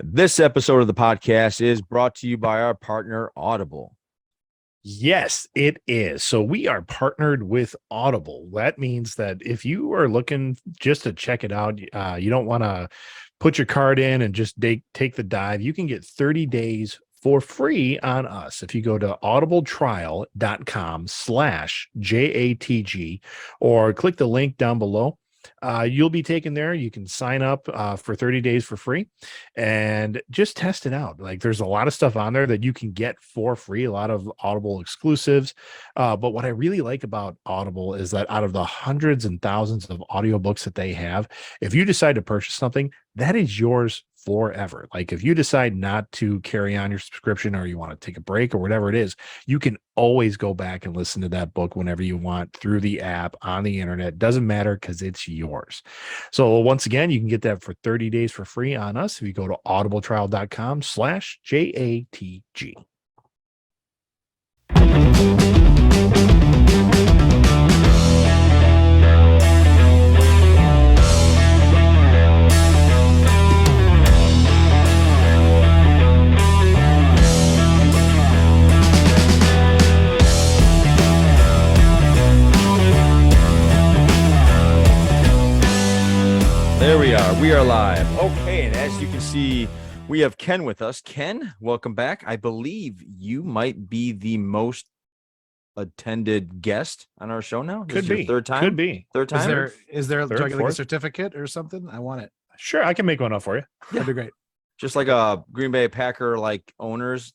This episode of the podcast is brought to you by our partner, Audible. Yes, it is. So we are partnered with Audible. That means that if you are looking just to check it out, you don't want to put your card in and just take the dive. You can get 30 days for free on us. If you go to audibletrial.com/JATG or click the link down below, you'll be taken there. You can sign up for 30 days for free and just test it out. Like there's a lot of stuff on there that you can get for free, a lot of Audible exclusives. But what I really like about Audible is that out of the hundreds and thousands of audiobooks that they have, if you decide to purchase something, that is yours forever. Like if you decide not to carry on your subscription or you want to take a break or whatever it is, you can always go back and listen to that book whenever you want through the app on the internet. Doesn't matter because it's yours. So once again, you can get that for 30 days for free on us if you go to audibletrial.com/JATG. There we are. We are live. Okay, and as you can see, we have Ken with us. Ken, welcome back. I believe you might be the most attended guest on our show now. Could be. Third time? Could be. Third time? Is there Third, do I get like a fourth? certificate or something? I want it. Sure, I can make one up for you. That'd be great. Just like a Green Bay Packer like owners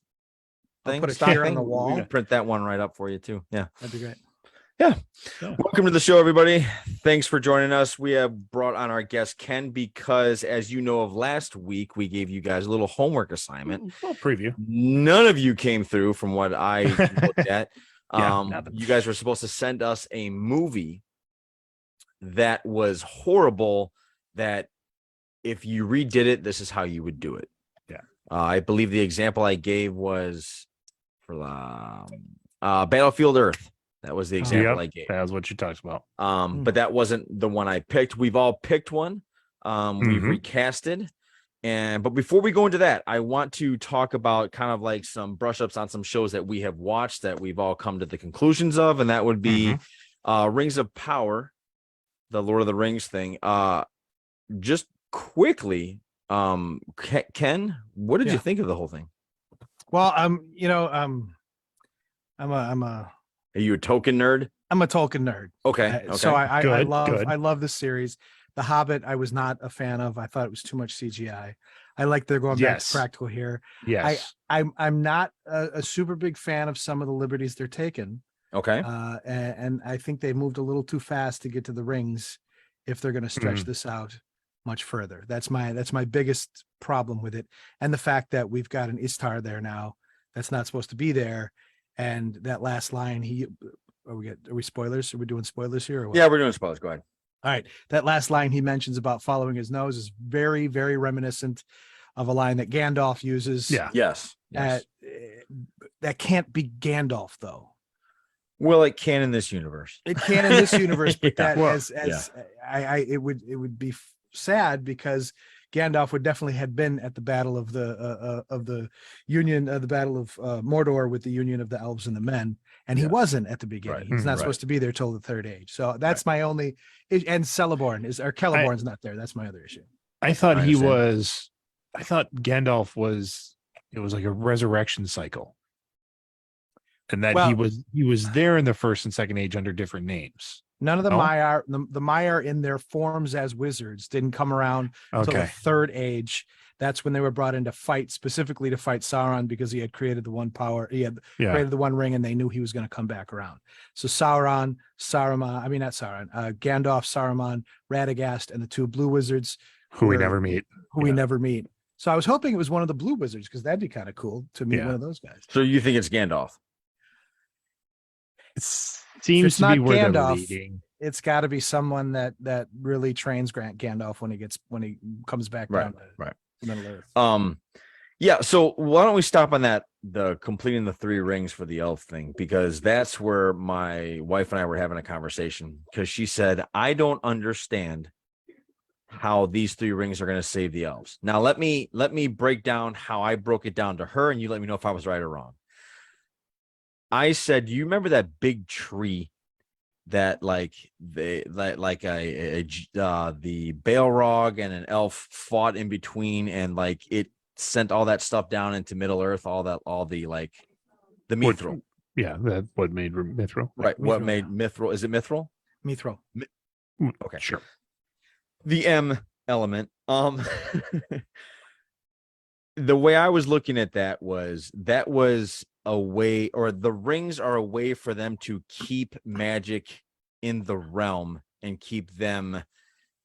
I'll thing. put it stock here on thing. the We wall. can print that one right up for you too. Yeah. That'd be great. Yeah. Yeah. Welcome to the show, everybody. Thanks for joining us. We have brought on our guest, Ken, because as you know of last week, we gave you guys a little homework assignment. Well, preview. None of you came through from what I looked at. Nothing. You guys were supposed to send us a movie that was horrible, that if you redid it, this is how you would do it. Yeah. I believe the example I gave was for Battlefield Earth. That was the example I gave. That's what you talked about. But that wasn't the one I picked. We've all picked one. We've recasted. But before we go into that, I want to talk about kind of like some brush ups on some shows that we have watched that we've all come to the conclusions of, and that would be Rings of Power, the Lord of the Rings thing. Just quickly, Ken, what did you think of the whole thing? Well, I'm a Are you a Tolkien nerd? I'm a Tolkien nerd. Okay. So I Good, love good. I love this series. The Hobbit, I was not a fan of. I thought it was too much CGI. I like they're going back Yes. to practical here. Yes. I'm not a super big fan of some of the liberties they're taking. Okay. And I think they moved a little too fast to get to the rings if they're going to stretch this out much further. That's my biggest problem with it. And the fact that we've got an Istar there now that's not supposed to be there. And that last line, are we spoilers? Are we doing spoilers here? Or what? Yeah, we're doing spoilers. Go ahead. All right. That last line he mentions about following his nose is very, very reminiscent of a line that Gandalf uses. Yeah. Yes. That can't be Gandalf though. Well, it can in this universe. It can in this universe, but Yeah. that Well, it would be sad because Gandalf would definitely had been at the battle of the Union, the battle of Mordor with the Union of the Elves and the Men, and he wasn't at the beginning. Right. He's not supposed to be there till the Third Age. So that's my only. And Celeborn's not there. That's my other issue. I thought I he understand. was. I thought Gandalf was. It was like a resurrection cycle, and that he was there in the First and Second Age under different names. None of the No? Maiar, the Maiar in their forms as wizards didn't come around until the Okay. Third Age. That's when they were brought in to fight, specifically to fight Sauron, because he had created the one power. He had created the one ring, and they knew he was going to come back around. So Gandalf, Saruman, Radagast, and the two blue wizards Who we never meet. we never meet. So I was hoping it was one of the blue wizards, because that'd be kind of cool to meet Yeah. one of those guys. So you think it's Gandalf? It seems it's to be not where Gandalf, they're leading. It's got to be someone that really trains Gandalf when he comes back down to Middle Earth. Yeah, so why don't we stop on that, the completing the 3 rings for the elf thing, because that's where my wife and I were having a conversation, because she said, I don't understand how these 3 rings are going to save the elves. Now let me break down how I broke it down to her, and you let me know if I was right or wrong. I said, you remember that big tree that like the Balrog and an elf fought in between, and like it sent all that stuff down into Middle Earth, all the like the mithril. That what made mithril. Right. Mithril, What made mithril? Is it mithril? Mithril. Okay. Sure. The M element. The way I was looking at that was a way, or the rings are a way for them to keep magic in the realm and keep them,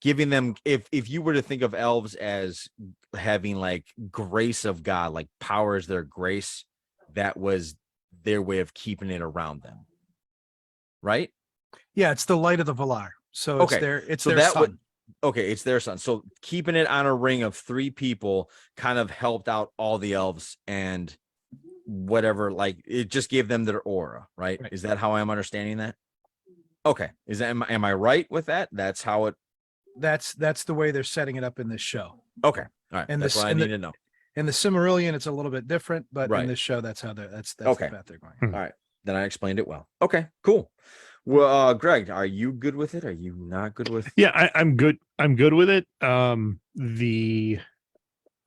giving them, if you were to think of elves as having like grace of God, like power is their grace, that was their way of keeping it around them. Right? Yeah, it's the light of the Valar. So Okay. it's So their that sun. Okay, it's their son. So keeping it on a ring of 3 people kind of helped out all the elves, and whatever, like it just gave them their aura, right? Right. Is that how I'm understanding that? Okay. Am I right with that? That's how it. That's the way they're setting it up in this show. Okay. All right. And That's what I need to know. In the Silmarillion, it's a little bit different, but Right. in this show, that's Okay. the path they're going. Hmm. All right. Then I explained it well. Okay, cool. Well, Greg, are you good with it? Are you not good with? Yeah, I'm good. I'm good with it. And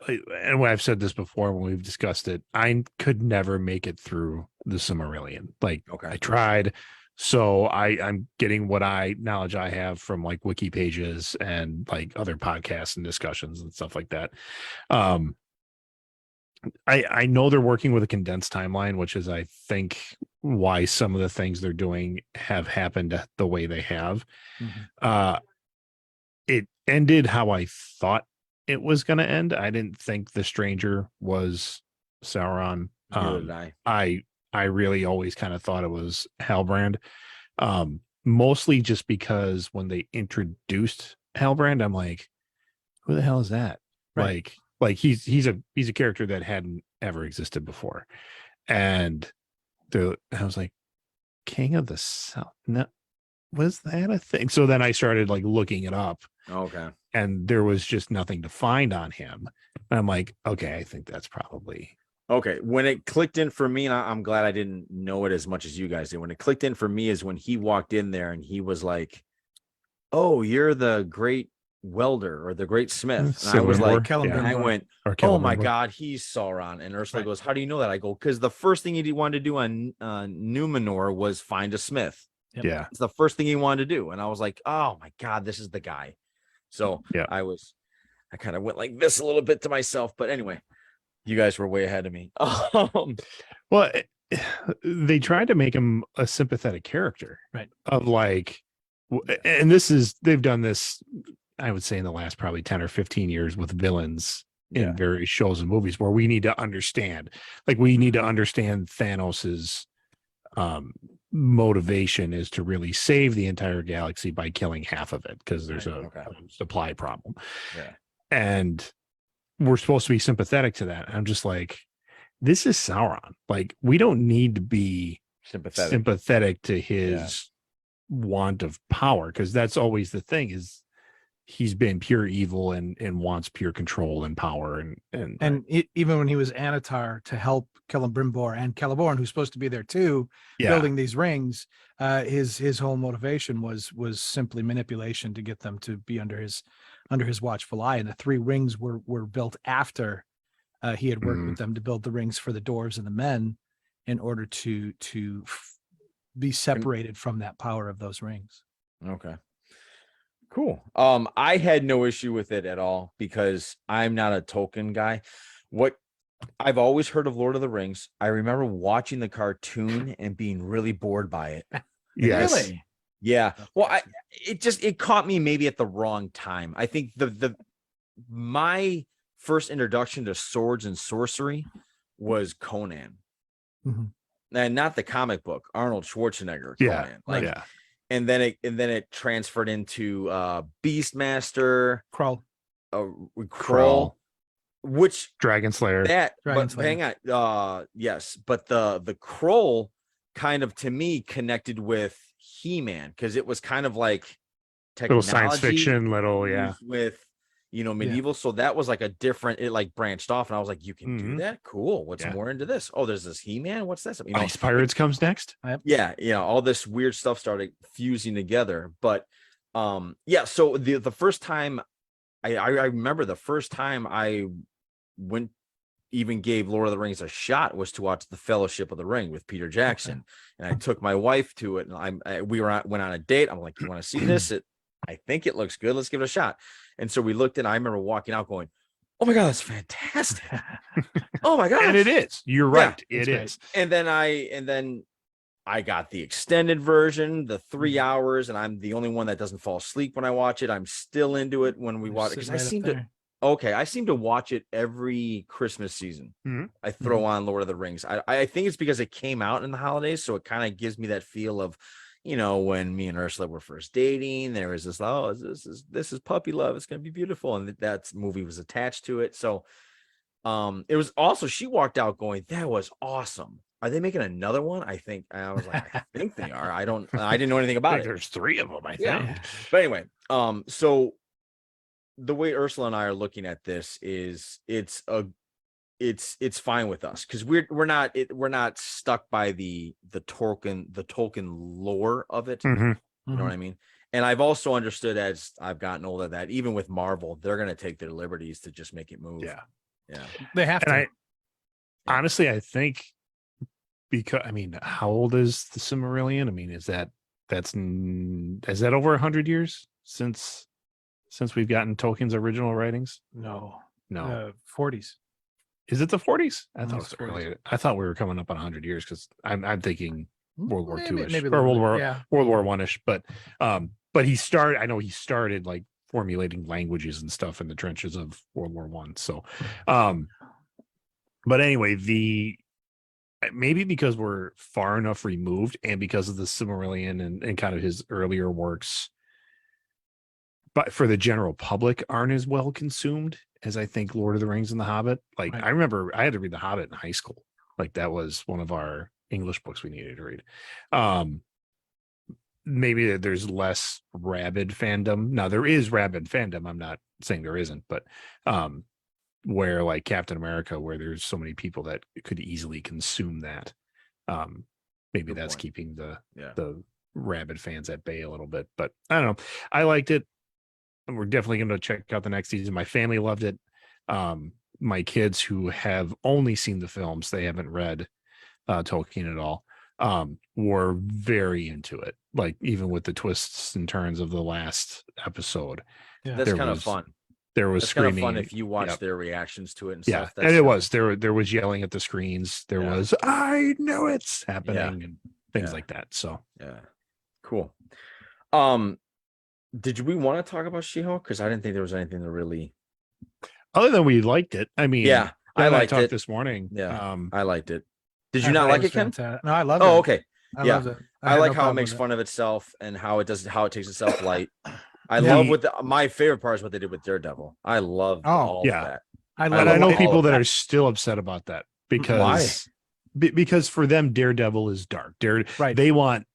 I've said this before when we've discussed it, I could never make it through the Silmarillion. Like Okay. I tried. So I'm getting what knowledge I have from like wiki pages and like other podcasts and discussions and stuff like that. I know they're working with a condensed timeline, which is, I think, why some of the things they're doing have happened the way they have. Mhm. It ended how I thought it was going to end. I didn't think the stranger was Sauron. Neither did I. I really always kind of thought it was Halbrand. Mostly just because when they introduced Halbrand, I'm like, who the hell is that? Right. Like he's a character that hadn't ever existed before. And I was like, King of the South. No, was that a thing? So then I started like looking it up, Okay. and there was just nothing to find on him. And I'm like, okay, I think that's probably Okay. When it clicked in for me, and I'm glad I didn't know it as much as you guys did. When it clicked in for me is when he walked in there and he was like, "Oh, you're the great welder or the great smith." And I was like, Celebrimbor, and I Celebrimbor. went, or "Oh my Celebrimbor. God, he's Sauron." And Ursula Right. goes, "How do you know that?" I go, "Because the first thing he wanted to do on Numenor was find a smith. Yep. Yeah, It's the first thing he wanted to do." And I was like, "Oh my God, this is the guy." So yeah. I kind of went like this a little bit to myself, but anyway, you guys were way ahead of me. Well, they tried to make him a sympathetic character, Right. Of like, and they've done this, I would say, in the last probably 10 or 15 years with villains Yeah. in various shows and movies, where we need to understand Thanos's motivation is to really save the entire galaxy by killing half of it because there's Right, a supply problem. Yeah. And we're supposed to be sympathetic to that. I'm just like, this is Sauron. Like, we don't need to be sympathetic to his want of power, because that's always the thing, is he's been pure evil and wants pure control and power and Even when he was Anatar to help Celebrimbor and Celeborn, who's supposed to be there too, building these rings, his whole motivation was simply manipulation to get them to be under his watchful eye. And the 3 rings were built after he had worked with them to build the rings for the dwarves and the men, in order to be separated from that power of those rings. Okay. Cool. I had no issue with it at all because I'm not a Tolkien guy. What I've always heard of Lord of the Rings, I remember watching the cartoon and being really bored by it. yes. Really? Yeah. Well, it caught me maybe at the wrong time. I think my first introduction to swords and sorcery was Conan. Mhm. And not the comic book, Arnold Schwarzenegger, Yeah. Conan. Like, Yeah. and then it transferred into Beastmaster, Krull. Kroll, which Dragon Slayer. Dragon but Slayer. hang on, yes, but the Kroll kind of, to me, connected with He-Man, because it was kind of like Little technology science fiction, little fused with medieval. So that was like a different, it like branched off, and I was like, you can do that? Cool. What's more into this? Oh, there's this He-Man. What's this? Ice Pirates comes next. Yeah, all this weird stuff started fusing together. But so the first time I remember the first time I went, even gave Lord of the Rings a shot, was to watch The Fellowship of the Ring with Peter Jackson. And I took my wife to it, and went on a date. I'm like, you want to see this? I think it looks good. Let's give it a shot. And so we looked, and I remember walking out going, oh my God, that's fantastic. Oh my God. And it is. You're right. It is. And then I got the extended version, the 3 hours, and I'm the only one that doesn't fall asleep when I watch it. I'm still into it when we watch it, because I seem to watch it every Christmas season. I throw on Lord of the Rings. I think it's because it came out in the holidays, so it kind of gives me that feel of, when me and Ursula were first dating, there was this, this is puppy love. It's going to be beautiful. And that movie was attached to it. So it was also, she walked out going, that was awesome. Are they making another one? I was like, I think they are. I didn't know anything about it. There's 3 of them, I think. But anyway, so the way Ursula and I are looking at this is it's fine with us, because we're not stuck by the Tolkien lore of it. You know what I mean? And I've also understood, as I've gotten older, that even with Marvel, they're going to take their liberties to just make it move. Yeah, they have to. Honestly, I think, because how old is the Silmarillion? Is that over 100 years since we've gotten Tolkien's original writings? No, 40s. Is it the 40s? I thought it was earlier. I thought we were coming up on 100 years, because I'm thinking World War II-ish, or World War One-ish. But he started. I know he started like formulating languages and stuff in the trenches of World War One. So, but anyway, maybe because we're far enough removed, and because of the Silmarillion and kind of his earlier works, but for the general public, aren't as well consumed as I think Lord of the Rings and The Hobbit. Like, I remember I had to read The Hobbit in high school. Like, that was one of our English books we needed to read. Maybe there's less rabid fandom. Now, there is rabid fandom. I'm not saying there isn't, but where like Captain America, where there's so many people that could easily consume that. Maybe that's keeping the rabid fans at bay a little bit. But I don't know. I liked it. We're definitely going to check out the next season. My family loved it. My kids, who have only seen the films, they haven't read Tolkien at all, were very into it. Like, even with the twists and turns of the last episode. That's kind of fun. There was screaming. Kind of fun if you watch their reactions to it and stuff. And it was there was yelling at the screens. There was, I know it's happening, and things like that. So cool. Did we want to talk about She-Hulk? Because I didn't think there was anything to really, other than we liked it. I liked it this morning. I liked it. Did you not like it, Ken? No, I love it. Oh, okay. I loved it. I like how it makes fun of itself, and how it takes itself light. I love my favorite part is what they did with Daredevil. I love all of that. I know people that are still upset about that, because because for them Daredevil is dark. They want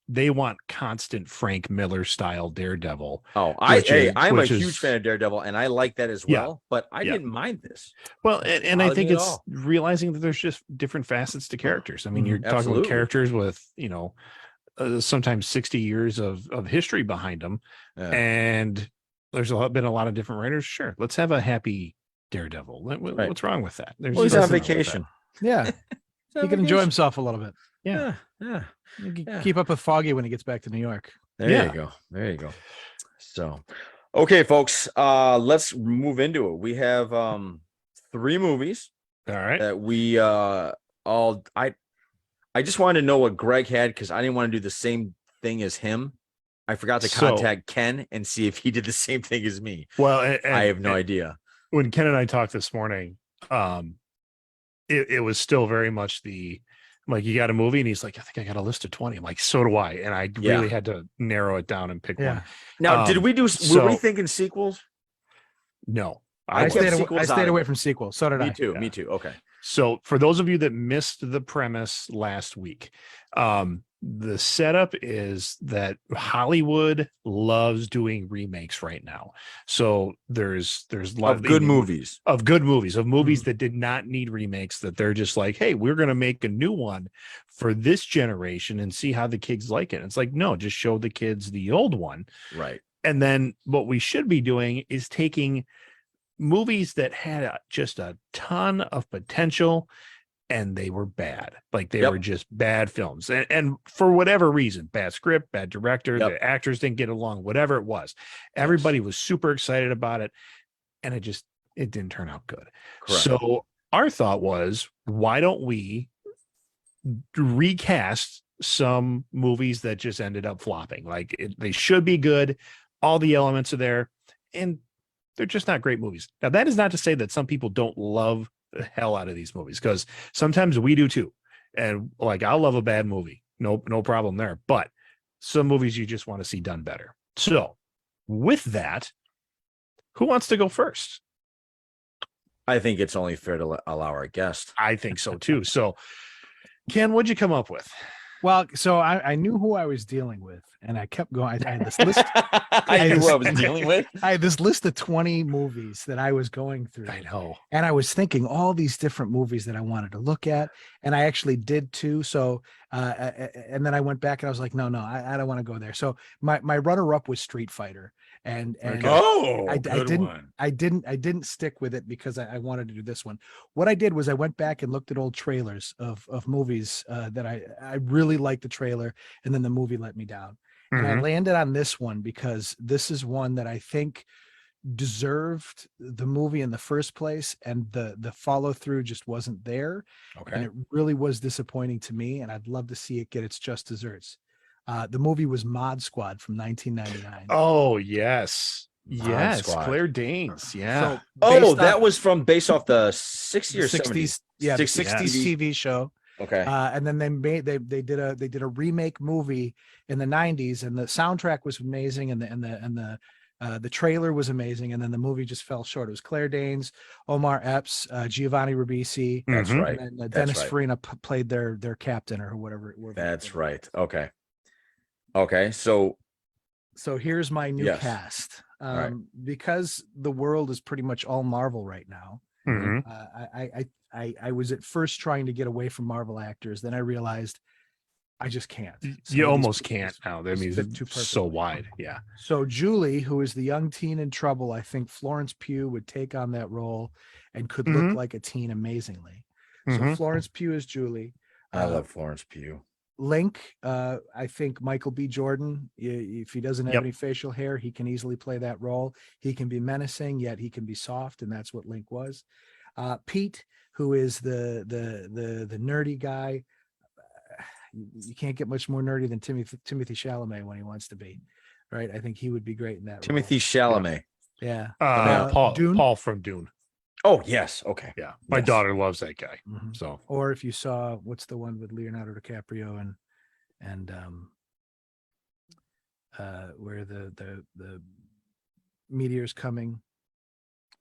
constant Frank Miller style Daredevil. I'm a huge fan of Daredevil, and I like that as well. But I didn't mind this. Well, and I think it's realizing that there's just different facets to characters. You're talking about characters with sometimes 60 years of history behind them, and there's been a lot of different writers. Sure, let's have a happy Daredevil. What's wrong with that? He's on vacation. Yeah. He can enjoy himself a little bit. Yeah. Keep up with Foggy when he gets back to New York. There you go. So, okay, folks, let's move into it. We have 3 movies. All right. That we I just wanted to know what Greg had, because I didn't want to do the same thing as him. I forgot to contact Ken and see if he did the same thing as me. Well, I have no idea. When Ken and I talked this morning, it was still very much I'm like, you got a movie? And he's like, I think I got a list of 20. I'm like, so do I. And I really had to narrow it down and pick one. Now, were we thinking sequels? No. I stayed away from sequels. So did I. Me too. Okay. So for those of you that missed the premise last week, the setup is that Hollywood loves doing remakes right now. So there's Of good movies. of movies Mhm. that did not need remakes, that they're just like, hey, we're going to make a new one for this generation and see how the kids like it. It's like, no, just show the kids the old one. Right. And then what we should be doing is taking movies that had just a ton of potential and they were bad. Like they were Yep. just bad films. And for whatever reason, bad script, bad director, Yep. the actors didn't get along, whatever it was. Everybody was super excited about it. And it didn't turn out good. Correct. So our thought was, why don't we recast some movies that just ended up flopping? Like they should be good. All the elements are there. And they're just not great movies. Now, that is not to say that some people don't love the hell out of these movies, because sometimes we do too. And like, I'll love a bad movie. No problem there. But some movies you just want to see done better. So with that, who wants to go first? I think it's only fair to allow our guest. I think so too. So Ken, what'd you come up with? Well, so I knew who I was dealing with, and I kept going. I had this list. I knew who I was dealing with. I had this list of 20 movies that I was going through. I know. And I was thinking all these different movies that I wanted to look at. And I actually did too. So, and then I went back and I was like, no, I don't want to go there. So my runner up was Street Fighter. And Oh, I good didn't, one. I didn't stick with it because I wanted to do this one. What I did was I went back and looked at old trailers of movies that I really liked the trailer, and then the movie let me down. And I landed on this one because this is one that I think deserved the movie in the first place, and the follow through just wasn't there. And Okay. it really was disappointing to me, and I'd love to see it get its just desserts. The movie was Mod Squad from 1999. Oh, yes. Yes. Squad. Claire Danes. Yeah. Oh, that was based off the 60s or 60s, 70s. yeah, the 60s 60s TV show. Okay. And then they did a remake movie in the 90s, and the soundtrack was amazing, and the trailer was amazing, and then the movie just fell short. It was Claire Danes, Omar Epps, Giovanni Ribisi. That's right. And then That's Dennis right. Farina played their captain or whatever. That's right. Okay. So here's my new Yes. cast. right. Because the world is pretty much all Marvel right now. Mhm. I was at first trying to get away from Marvel actors. Then I realized I just can't. Some of You these almost people can't just- now. That just means fit too it's so perfectly. wide. Yeah. So Julie, who is the young teen in trouble, I think Florence Pugh would take on that role and could look Mhm. like a teen amazingly. So Mhm. Florence Pugh is Julie. I love Florence Pugh. Link, I think Michael B. Jordan, if he doesn't have Yep. any facial hair, he can easily play that role. He can be menacing, yet he can be soft, and that's what Link was. Pete, who is the nerdy guy. You can't get much more nerdy than Timothy Chalamet when he wants to be, right? I think he would be great in that Timothy role. Chalamet. Yeah. Paul from Dune. Oh, yes. Okay. Yeah. My Yes. daughter loves that guy. Mhm. So Or if you saw what's the one with Leonardo DiCaprio and where the meteor's coming.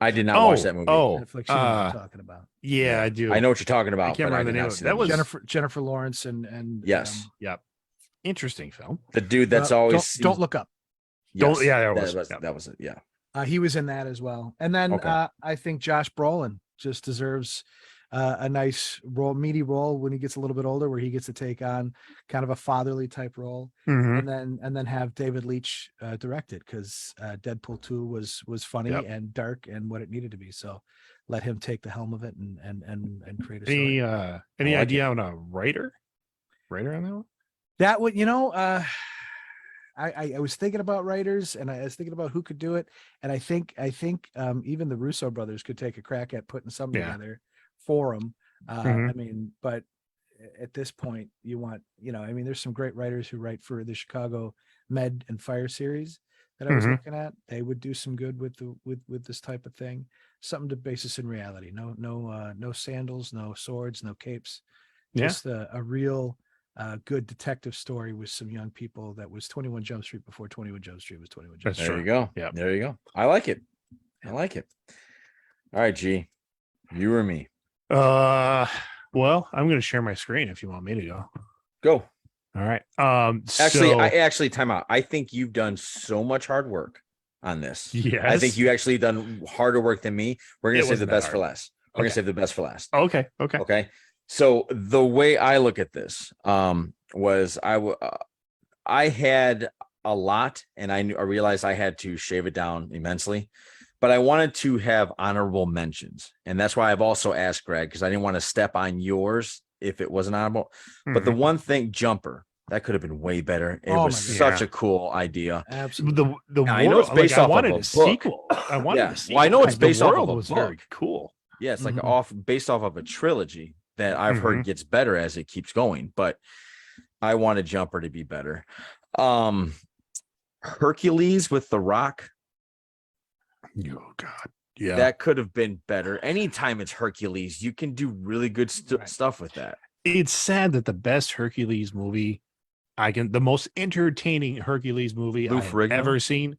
I did not watch that movie. Netflix, you know what I'm talking about. yeah, I do. I know what you're talking about. I can't but remember the did name not of it. see That was movie. Jennifer Lawrence and Yes. Yep. Interesting film. The dude that's always don't look up. Yes, yeah, that was it. Yeah. He was in that as well. And then Okay. I think Josh Brolin just deserves a nice meaty role when he gets a little bit older, where he gets to take on kind of a fatherly type role. Mhm. And then have David Leitch direct it, because Deadpool 2 was funny and dark and what it needed to be. So let him take the helm of it and create a story. Any like idea on a writer on that one? That would, I was thinking about writers, and I was thinking about who could do it. And I think even the Russo brothers could take a crack at putting something together for them. I mean, but at this point you want, there's some great writers who write for the Chicago Med and Fire series that I was looking at. They would do some good with this type of thing. Something to base this in reality. No sandals, no swords, no capes. Just a real good detective story with some young people that was 21 Jump Street before 21 Jump Street was 21 Jump Street. There you go. Yeah. There you go. I like it. All right, G. You or me? Well, I'm going to share my screen if you want me to go. Go. All right. Actually, time out. I think you've done so much hard work on this. Yes. I think you actually done harder work than me. We're gonna save the best for last. We're gonna save the best for last. Okay. Okay. So the way I look at this, was I had a lot, and I realized I had to shave it down immensely, but I wanted to have honorable mentions, and that's why I've also asked Greg, because I didn't want to step on yours if it wasn't honorable. But the one thing, Jumper, that could have been way better. It was such a cool idea. Absolutely. I know it's based off of a sequel. I wanted a sequel. Well, I know it's based off of a was book. very cool. Yeah, it's like based off of a trilogy that I've heard gets better as it keeps going, but I wanted Jumper to be better. Hercules with The Rock. Oh God. Yeah. That could have been better. Anytime it's Hercules, you can do really good stuff with that. It's sad that the best Hercules movie the most entertaining Hercules movie I've ever seen,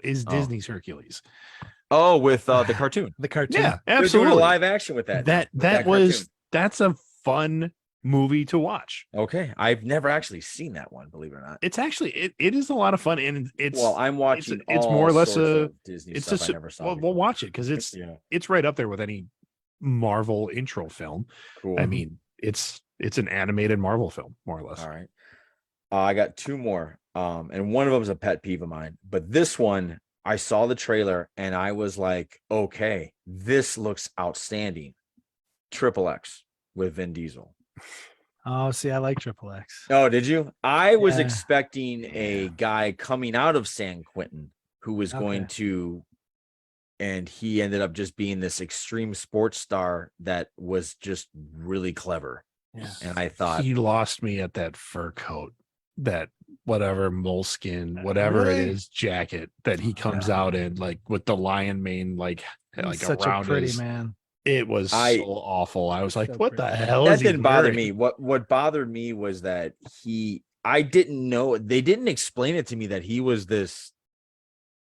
is Disney's Hercules. Oh, with the cartoon. The cartoon. Yeah, They're absolutely. doing a live action with that. That's a fun movie to watch. Okay. I've never actually seen that one, believe it or not. It's actually it is a lot of fun, and I'm watching it's more or less a Disney stuff I never saw. We'll watch it because it's right up there with any Marvel intro film. Cool. I mean, it's an animated Marvel film, more or less. All right. I got two more. And one of them is a pet peeve of mine, but this one, I saw the trailer and I was like, okay, this looks outstanding. Triple X with Vin Diesel. Oh, see, I like Triple X. Oh, did you? I was expecting a guy coming out of San Quentin who was going to, and he ended up just being this extreme sports star that was just really clever. Yeah. And I thought he lost me at that fur coat, that whatever moleskin, whatever it is, jacket that he comes out in, like with the lion mane, like such around a pretty his man. It was so awful. I was like, what the hell? That didn't bother me. What bothered me was that I didn't know, they didn't explain it to me that he was this.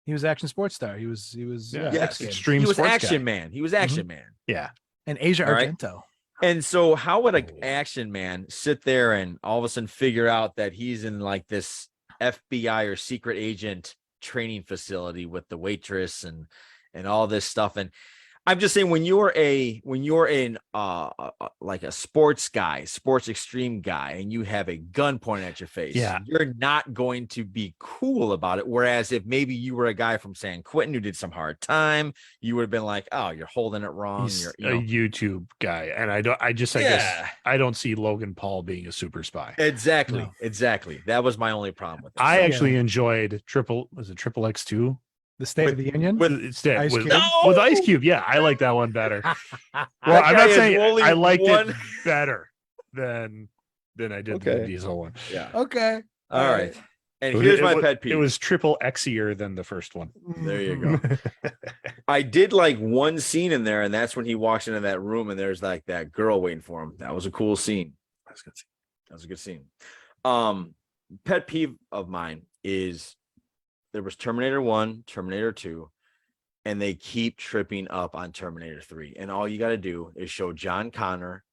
He was action sports star. He was extreme. He was sports action guy. man. He was action man. Yeah. And Asia Argento. And so how would an action man sit there and all of a sudden figure out that he's in like this FBI or secret agent training facility with the waitress and all this stuff? And I'm just saying, when you're in like a sports extreme guy, and you have a gun pointed at your face, you're not going to be cool about it. Whereas if maybe you were a guy from San Quentin who did some hard time, you would have been like, oh, you're holding it wrong. He's a YouTube guy. And I guess I don't see Logan Paul being a super spy. Exactly. That was my only problem with it. I actually enjoyed Triple X2. The State of the Union with Ice Cube. Yeah, I like that one better. Well, I'm not saying I liked it better than I did the Diesel one. Yeah. Okay. All right. And here's my pet peeve. It was triple Xier than the first one. There you go. I did like one scene in there, and that's when he walks into that room and there's like that girl waiting for him. That was a cool scene. That was a good scene. Pet peeve of mine is there was Terminator 1, Terminator 2, and they keep tripping up on Terminator 3. And all you got to do is show John Connor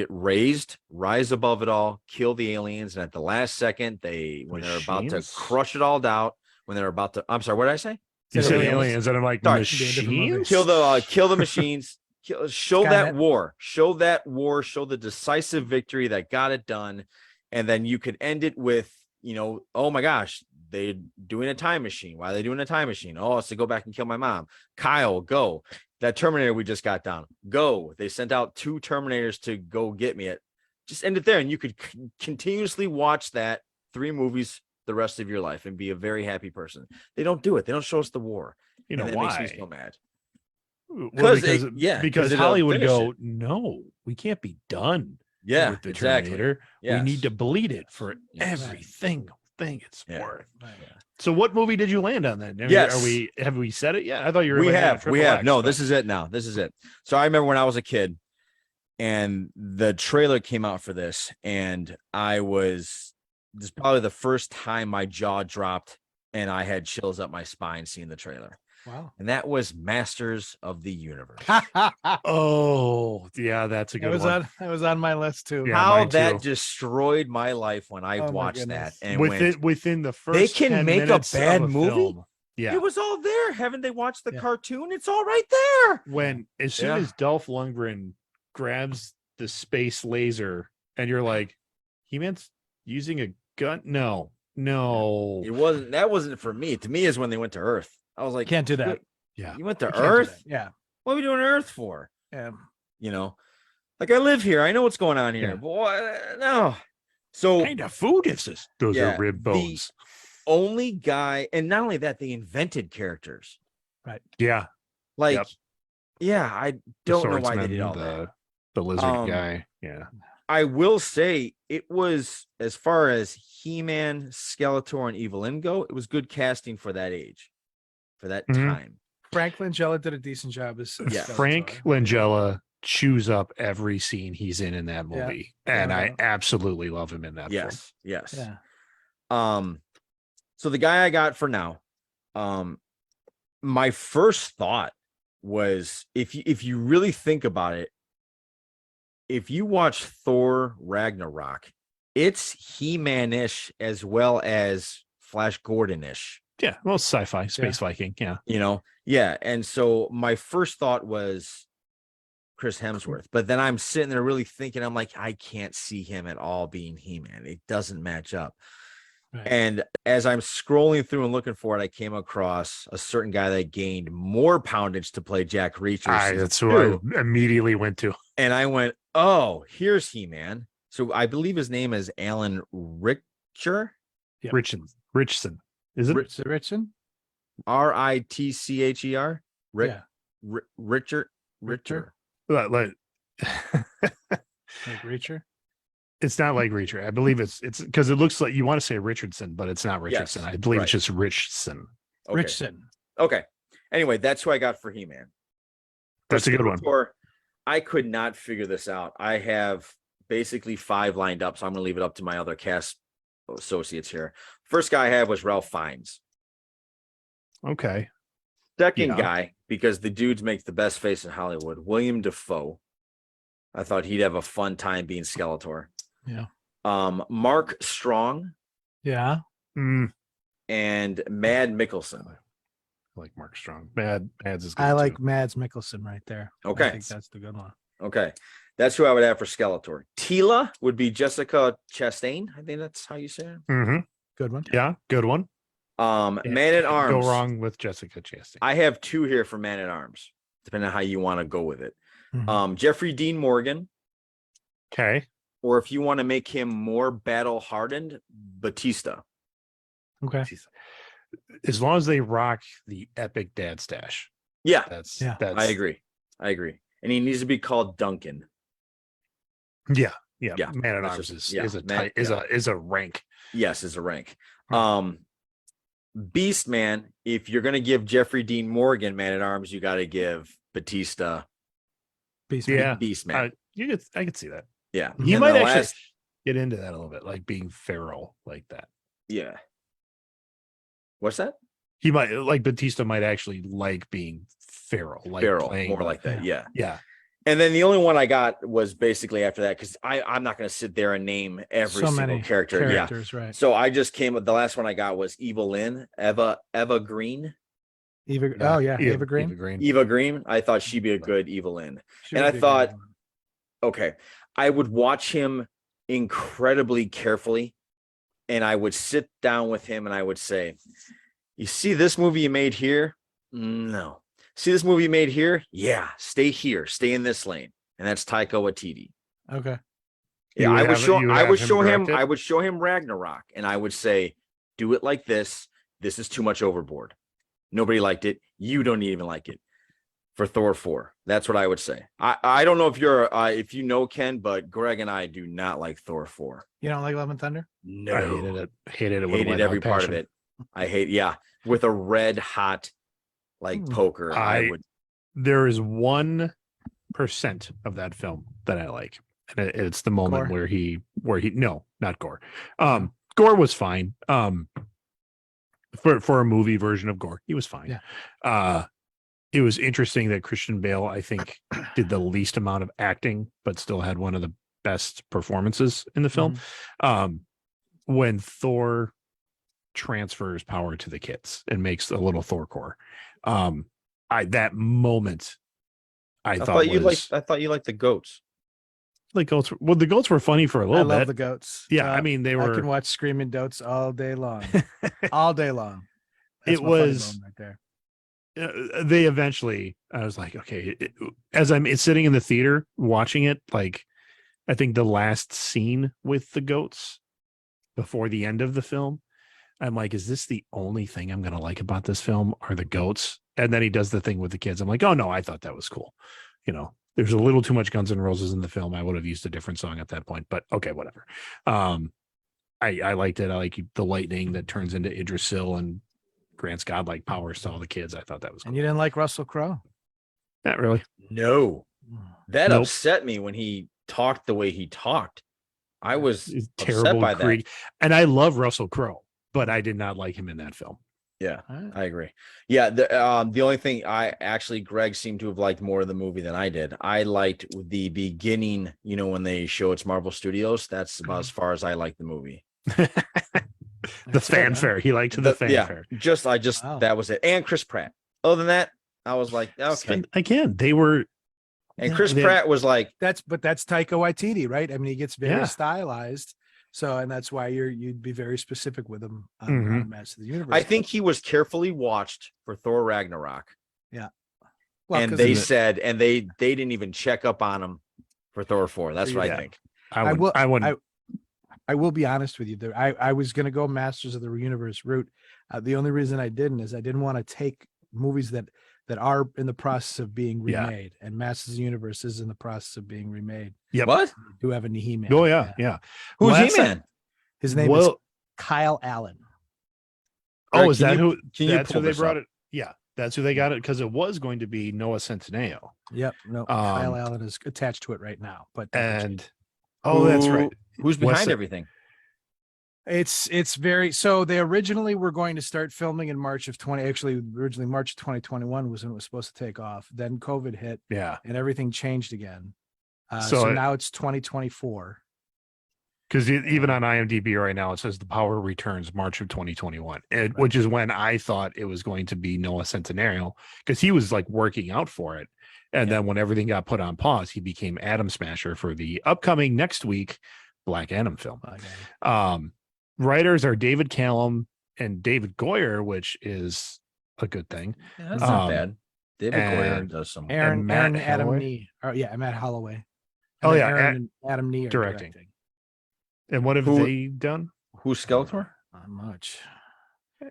rise above it all, kill the aliens, and at the last second, when they're about to crush it all out, I'm sorry, what did I say? You said aliens, and I'm like, machines? Kill the machines. Show that war. Show the decisive victory that got it done. And then you could end it with, oh my gosh, they're doing a time machine. Why are they doing a time machine? Oh, it's to go back and kill my mom. Kyle, go. That Terminator we just got down. Go. They sent out 2 Terminators to go get me. Just end it there, and you could continuously watch that 3 movies the rest of your life and be a very happy person. They don't do it. They don't show us the war. You know why? Makes me so mad. Well, because Hollywood go, no, we can't be done. Yeah, with the Terminator. We need to bleed it for everything it's worth. Yeah. So what movie did you land on then? Have we said it yet? I thought you were. We have. No, this is it now. This is it. So I remember when I was a kid and the trailer came out for this, and this is probably the first time my jaw dropped and I had chills up my spine seeing the trailer. Wow. and that was Masters of the Universe. Oh, yeah, that's a good one. That was on my list too. Yeah, How mine that too. destroyed my life when I Oh my watched that goodness. and went, Within the they first can 10 make a minutes bad of a movie? film. Yeah. It was all there. Haven't they watched the Yeah. cartoon? It's all right there. When as soon Yeah. as Dolph Lundgren grabs the space laser and you're like, he meant using a gun? No. That wasn't for me. To me is when they went to Earth. I was like, Can't do that. Yeah. You went to You can't do Earth? that. Yeah. What are we doing Earth for? Yeah. You know, like I live here. I know what's going on here. Yeah. But what? No. So What kind of food is this? Those Yeah, are rib bones. only guy, and not only that, they invented characters. Yeah. Like, Yep. yeah, I The don't know why they swordsman, did all that. the lizard guy. Yeah. I will say it was, as far as He-Man, Skeletor, and Evelyn go, it was good casting for that age, for that Mhm. time. Frank Langella did a decent job as Yeah. Frank Langella chews up every scene he's in that Yeah. movie. And Yeah. I absolutely love him in that film. Yes. Yeah. So the guy I got for now, my first thought was, if you really think about it, if you watch Thor Ragnarok, it's He-Man-ish as well as Flash Gordon-ish. Yeah. Well, sci-fi, space Viking. Yeah. You know, yeah. And so my first thought was Chris Hemsworth, but then I'm sitting there really thinking, I'm like, I can't see him at all being He-Man. It doesn't match up. Right. And as I'm scrolling through and looking for it, I came across a certain guy that gained more poundage to play Jack Reacher. That's who I immediately went to. And I went, oh, here's He-Man. So I believe his name is Alan Richter. Yep. Richson. Is it? Richardson? Ritcher. Yeah. Richter. Like, Like Reacher? it's not like Reacher. I believe it's because it looks like you want to say Richardson, but it's not Richardson. Yes, I believe right. it's just Richson. Okay. Richson. Okay. Anyway, that's who I got for He-Man. That's a good one. I could not figure this out. I have basically 5 lined up, so I'm going to leave it up to my other cast associates here. First guy I had was Ralph Fiennes. Okay. Second guy, because the dudes make the best face in Hollywood, William Dafoe. I thought he'd have a fun time being Skeletor. Yeah. Mark Strong Yeah. Mm, and Mad Mikkelsen. I like Mark Strong. Mads is good I like too. Mads Mikkelsen right there. Okay. I think that's the good one. Okay. That's who I would have for Skeletor. Tila would be Jessica Chastain. I think that's how you say it. Mm-hmm. Good one. Yeah, good one. Man at Can't Arms. Go wrong with Jessica Chastain. I have 2 here for Man at Arms, depending on how you want to go with it. Mhm. Jeffrey Dean Morgan, Okay. or if you want to make him more battle hardened, Batista. Okay. As long as they rock the epic dad stash. Yeah, That's Yeah. that's I agree. And he needs to be called Duncan. Yeah. Yeah, Man at that's Arms just- is a rank. Yes, is a rank. Huh. Beast Man, if you're gonna give Jeffrey Dean Morgan Man at Arms, you got to give Batista Beast Yeah. Man. Beast Man. I could see that. Yeah, He And might the actually last- get into that a little bit, like being feral like that. Yeah. What's that? He might like Batista might actually like being feral, like Feral, playing more like that. Yeah. Yeah. And then the only one I got was basically after that, because I'm not going to sit there and name every So single many character. characters, Yeah. right? So I just came with the last one I got was Evelyn, Eva Green. Eva. Yeah. Oh yeah, Eva Green. Eva Green. I thought she'd be a good Evelyn. She and would I be a good thought- one. Okay. I would watch him incredibly carefully, and I would sit down with him and I would say, you see this movie you made here? No. See this movie you made here? Yeah. Stay here. Stay in this lane. And that's Taika Waititi. Okay. Yeah, You I would would have- show you would I have would him show him direct it? I would show him Ragnarok, and I would say, do it like this. This is too much overboard. Nobody liked it. You don't even like it. For Thor 4. That's what I would say. I don't know if you're if you know Ken, but Greg and I do not like Thor 4. You don't like Love and Thunder? No. I hated it. Hated it. With a Hated white every hot part of passion. it. I hate, yeah, with a red hot like poker. I would. There is 1% of that film that I like, and it's the moment Gore? where he no, not Gore. Gore was fine. for a movie version of Gore. He was fine. Yeah. It was interesting that Christian Bale, I think, did the least amount of acting, but still had one of the best performances in the film. When Thor transfers power to the kids and makes a little Thor core, that moment, I thought you liked the goats. Like goats. Well, the goats were funny for a little bit. I love the goats. Yeah, I mean they were. I can watch screaming goats all day long, all day long. That's It my funny was bone right there. They eventually, I was like, okay, as I'm sitting in the theater watching it, like, I think the last scene with the goats before the end of the film, I'm like, is this the only thing I'm going to like about this film are the goats? And then he does the thing with the kids. I'm like, oh no, I thought that was cool. You know, there's a little too much Guns N' Roses in the film. I would have used a different song at that point, but okay, whatever. I liked it. I like the lightning that turns into Idrisil and grants godlike powers to all the kids. I thought that was cool. And you didn't like Russell Crowe? Not really. No, that Nope. upset me when he talked the way he talked. I was It's upset terrible by that. And I love Russell Crowe, but I did not like him in that film. Yeah, Right. I agree. Yeah, the only thing Greg seemed to have liked more of the movie than I did. I liked the beginning, you know, when they show it's Marvel Studios. That's about as far as I liked the movie. The fanfare. He liked the fanfare. Yeah, that was it. And Chris Pratt. Other than that, I was like, okay. Again, they were. And Chris Pratt was like, that's Taika Waititi, right? I mean, he gets very stylized. So, and that's why you'd be very specific with him on Masters of the Universe. I think he was carefully watched for Thor Ragnarok. Yeah. Well, and they said, and they didn't even check up on him for Thor 4. That's what I think. I will be honest with you. I was going to go Masters of the Universe route. The only reason I didn't is I didn't want to take movies that are in the process of being remade, and Masters of the Universe is in the process of being remade. Yeah. What? Do have a He-Man? Oh yeah. Who's He-Man? His name is Kyle Allen. Oh, is that who? That's who they brought it. Yeah, that's who they got it, because it was going to be Noah Centineo. Yep. No, Kyle Allen is attached to it right now. But that's right. Who's behind everything? It's very, so they originally were going to start filming in March of 2021 was when it was supposed to take off. Then COVID hit. Yeah. And everything changed again. So now it's 2024. Because even on IMDb right now, it says The Power returns March of 2021, which is when I thought it was going to be Noah Centineo, because he was like working out for it. And then when everything got put on pause, he became Atom Smasher for the upcoming next week Black Adam film. Writers are David Callum and David Goyer, which is a good thing. Yeah, that's not bad. David Goyer does some. Aaron Adam Nee. Matt Holloway. And Adam Nee are directing. And what have they done? Who's Skeletor? Not much.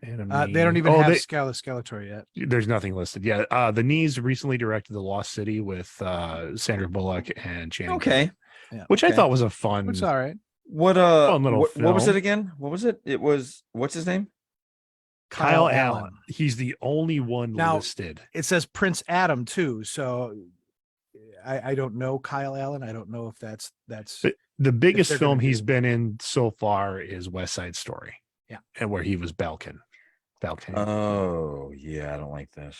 They don't even have Skeletor yet. There's nothing listed. Yeah. The Knees recently directed The Lost City with Sandra Bullock and Channing. Okay. Yeah. Which I thought was a fun. It's all right. What what was it again? What was it? It was, what's his name? Kyle Allen. He's the only one listed. It says Prince Adam too. So I don't know Kyle Allen. I don't know if that's the biggest film he's been in so far is West Side Story. Yeah. And where he was Balkan. Oh yeah, I don't like this.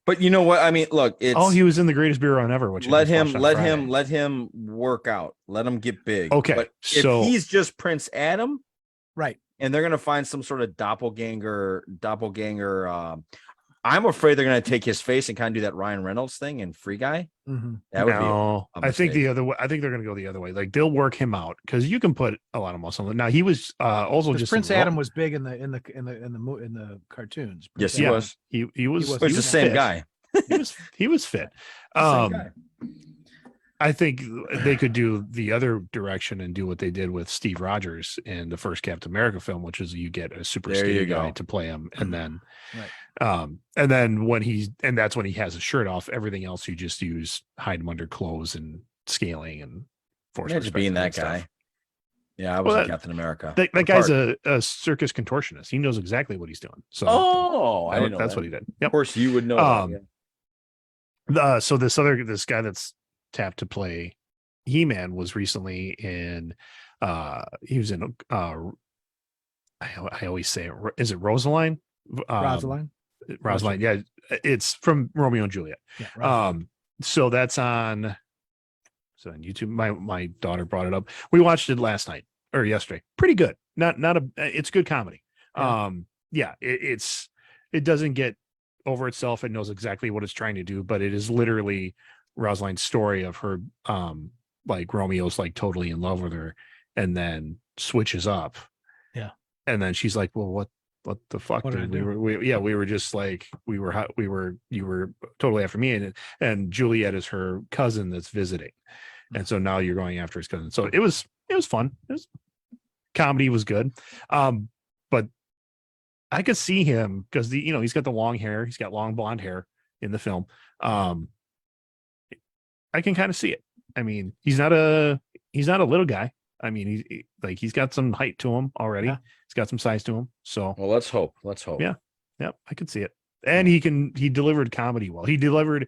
But you know what? I mean, look, it's he was in The Greatest Beer Run Ever, which let him work out. Let him get big. Okay. But if he's just Prince Adam, right, and they're gonna find some sort of doppelganger, I'm afraid they're gonna take his face and kind of do that Ryan Reynolds thing in Free Guy. Mm-hmm. That would be I think the other way. I think they're gonna go the other way. Like they'll work him out because you can put a lot of muscle in. Now he was also just Prince Adam was big in the cartoons. Yes, he was. He was. He was the same guy. He was fit. I think they could do the other direction and do what they did with Steve Rogers in the first Captain America film, which is you get a super skinny guy to play him, and then, and then that's when he has his shirt off. Everything else you just use hide him under clothes and scaling and force being that guy. Stuff. Yeah, I was Captain America. That guy's a circus contortionist. He knows exactly what he's doing. So, I didn't know that's what he did. Yep. Of course, you would know. So this guy that's tapped to play He-Man was recently in. He was in I always say it. Is it Rosaline? Rosalind. Rosaline. Yeah, it's from Romeo and Juliet. Yeah, Rosalind. So that's on. So on YouTube, my daughter brought it up. We watched it last night or yesterday. Pretty good. Not a. It's good comedy. Yeah. Yeah. It doesn't get over itself. It knows exactly what it's trying to do, but it is literally Rosaline's story of her. Like Romeo's like totally in love with her, and then switches up. Yeah. And then she's like, "Well, what the fuck? What did I Dude? do?" We were just like you were totally after me, and Juliet is her cousin that's visiting, and so now you're going after his cousin. So it was fun. Comedy was good, but I could see him because he's got the long hair, he's got long blonde hair in the film. I can kind of see it. I mean, he's not a little guy. I mean, he's got some height to him already. Yeah. He's got some size to him. So Well, let's hope. Yeah. I could see it. And he delivered comedy well. He delivered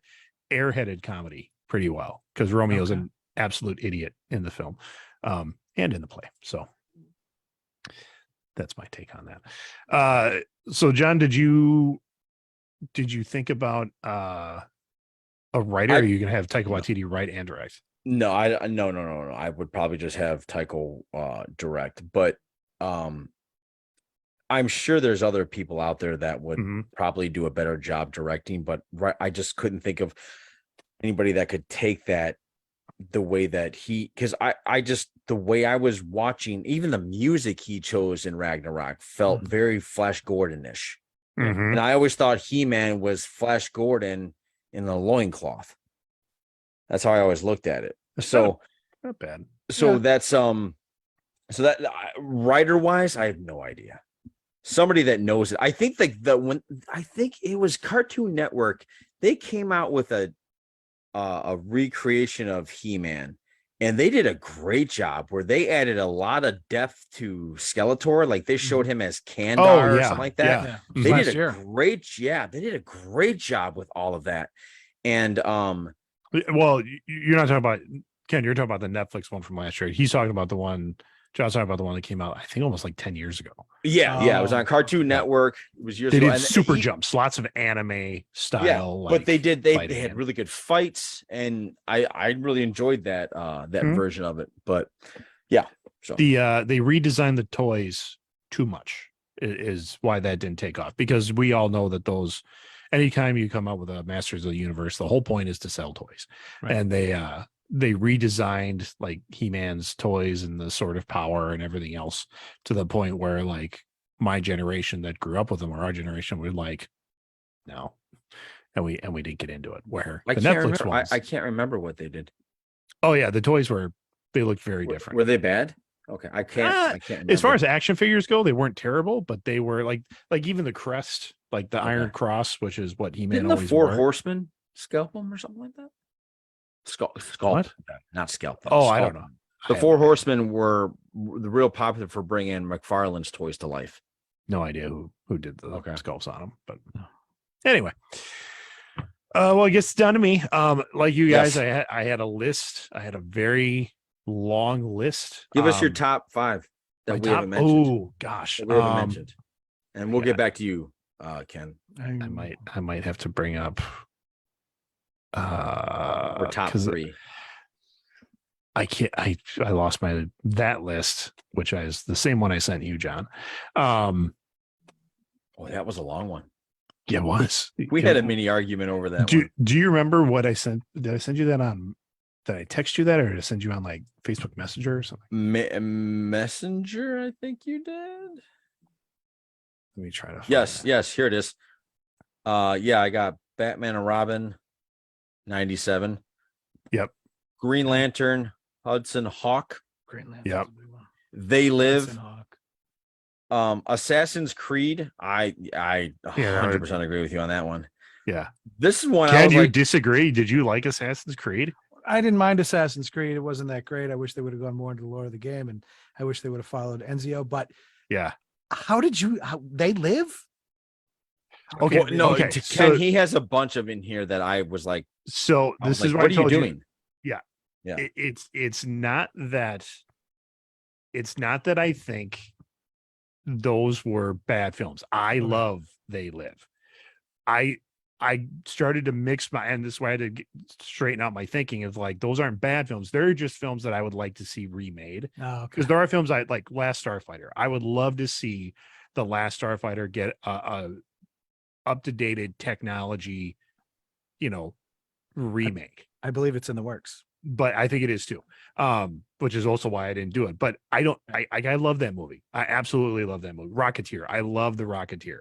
airheaded comedy pretty well because Romeo's an absolute idiot in the film, and in the play. So that's my take on that. So John, did you think about a writer? Or are you gonna have Taika Waititi write and direct? No, no. I would probably just have Tycho direct, but I'm sure there's other people out there that would probably do a better job directing, but I just couldn't think of anybody that could take that the way that because I just the way I was watching, even the music he chose in Ragnarok felt very Flash Gordon-ish. And I always thought He-Man was Flash Gordon in a loincloth. That's how I always looked at it. So not bad. So that's so that writer wise, I have no idea. Somebody that knows it. I think I think it was Cartoon Network. They came out with a recreation of He-Man, and they did a great job where they added a lot of depth to Skeletor. Like they showed him as Kandar or something like that. Yeah. They did a great job with all of that. And well, you're not talking about Ken, you're talking about the Netflix one from last year. He's talking about the one John's talking about the one that came out, I think almost like 10 years ago. Yeah, it was on Cartoon Network. It was years ago. They did super jumps, lots of anime style. Yeah, but they had really good fights, and I really enjoyed that version of it. But yeah, so they redesigned the toys too much is why that didn't take off, because we all know that those anytime you come out with a Masters of the Universe, the whole point is to sell toys, right. And they redesigned like He-Man's toys and the Sword of Power and everything else to the point where like my generation that grew up with them or our generation would like no, and we didn't get into it. Where the Netflix ones, I can't remember what they did. Oh yeah, the toys they looked very different. Were they bad? Okay, I can't remember. As far as action figures go, they weren't terrible, but they were like even the crest, like the Iron Cross, which is what He-Man didn't always the Four wore. Horsemen scalp them or something like that? Sculpt, not scalp them. Oh, I don't know. The Four Horsemen were the real popular for bringing McFarlane's toys to life. No idea who did the sculpts on them, but anyway. Well, I guess it's down to me. Like you guys, I had a list. I had a very long list. Give us your top 5 that we haven't mentioned. Oh gosh, we haven't mentioned, and we'll get back to you, Ken. I might have to bring up or top 3. I can't. I lost that list, which is the same one I sent you, John. Oh, that was a long one. Yeah, it was. We had a mini argument over that. Do you remember what I sent? Did I send you that on? Did I text you that, or did I send you on like Facebook Messenger or something? Messenger, I think you did. Let me try to. Yes. Here it is. Yeah, I got Batman and Robin, 97. Yep. Green Lantern, Hudson Hawk. Green Lantern. Yep. They Live. Assassin's Creed. I 100% agree with you on that one. Yeah. This is one. Can you disagree? Did you like Assassin's Creed? I didn't mind Assassin's Creed. It wasn't that great. I wish they would have gone more into the lore of the game, and I wish they would have followed Ezio. But yeah, They Live? Okay, well, no. Okay. Ken, he has a bunch of in here that I was like. So this is what are you doing? Yeah. It's not that I think those were bad films. I love They Live. I started to mix my, and this is why I had to straighten out my thinking of like, those aren't bad films. They're just films that I would like to see remade. Oh, okay. Because there are films I like, Last Starfighter. I would love to see the Last Starfighter get a up-to-dated technology, remake. I believe it's in the works. But I think it is too. Which is also why I didn't do it. But I love that movie. I absolutely love that movie. Rocketeer. I love the Rocketeer.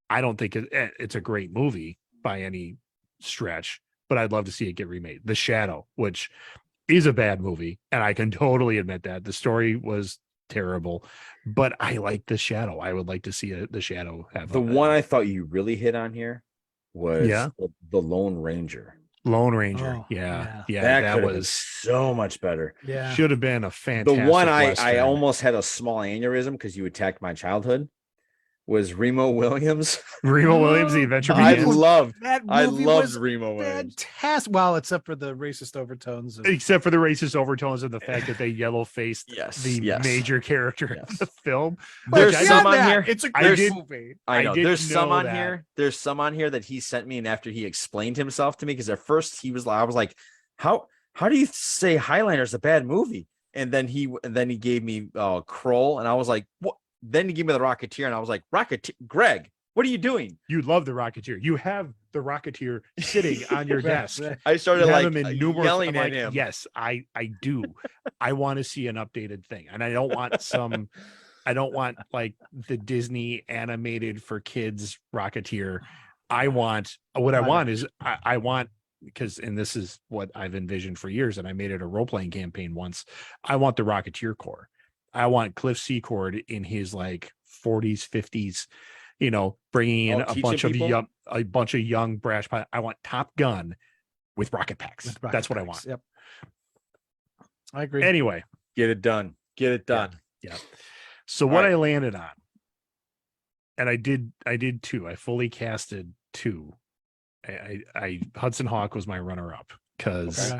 I don't think it's a great movie by any stretch, but I'd love to see it get remade. The Shadow, which is a bad movie, and I can totally admit that. The story was terrible, but I like The Shadow. I would like to see The Shadow have the one I thought you really hit on here was the Lone Ranger. Lone Ranger. Oh, yeah. That was so much better. Yeah. Should have been a fantastic The one I Western. almost had a small aneurysm because you attacked my childhood was Remo Williams. Remo Williams, The Adventure I Begins. loved was Remo Williams. fantastic. Well, except for the racist overtones. Except for the racist overtones and the fact that they yellow faced the major character in the film. There's some on here. It's a great movie. I know. There's some on that. here. There's some on here that he sent me, and after he explained himself to me, because at first I was like, how do you say Highlander's a bad movie? And then he gave me Kroll, and I was like, what? Then he gave me the Rocketeer, and I was like, Rocketeer, Greg, what are you doing? You love the Rocketeer. You have the Rocketeer sitting on your desk. I started yelling at at him. Yes, I do. I want to see an updated thing, and I don't want like the Disney animated for kids Rocketeer. I want because, and this is what I've envisioned for years, and I made it a role-playing campaign once. I want the Rocketeer Corps. I want Cliff Secord in his like 40s, 50s, bringing in a bunch of young brash. I want Top Gun with rocket packs. That's what I want. Yep. I agree. Anyway, get it done. Yeah. So what I landed on, and I did two. I fully casted two. I Hudson Hawk was my runner-up because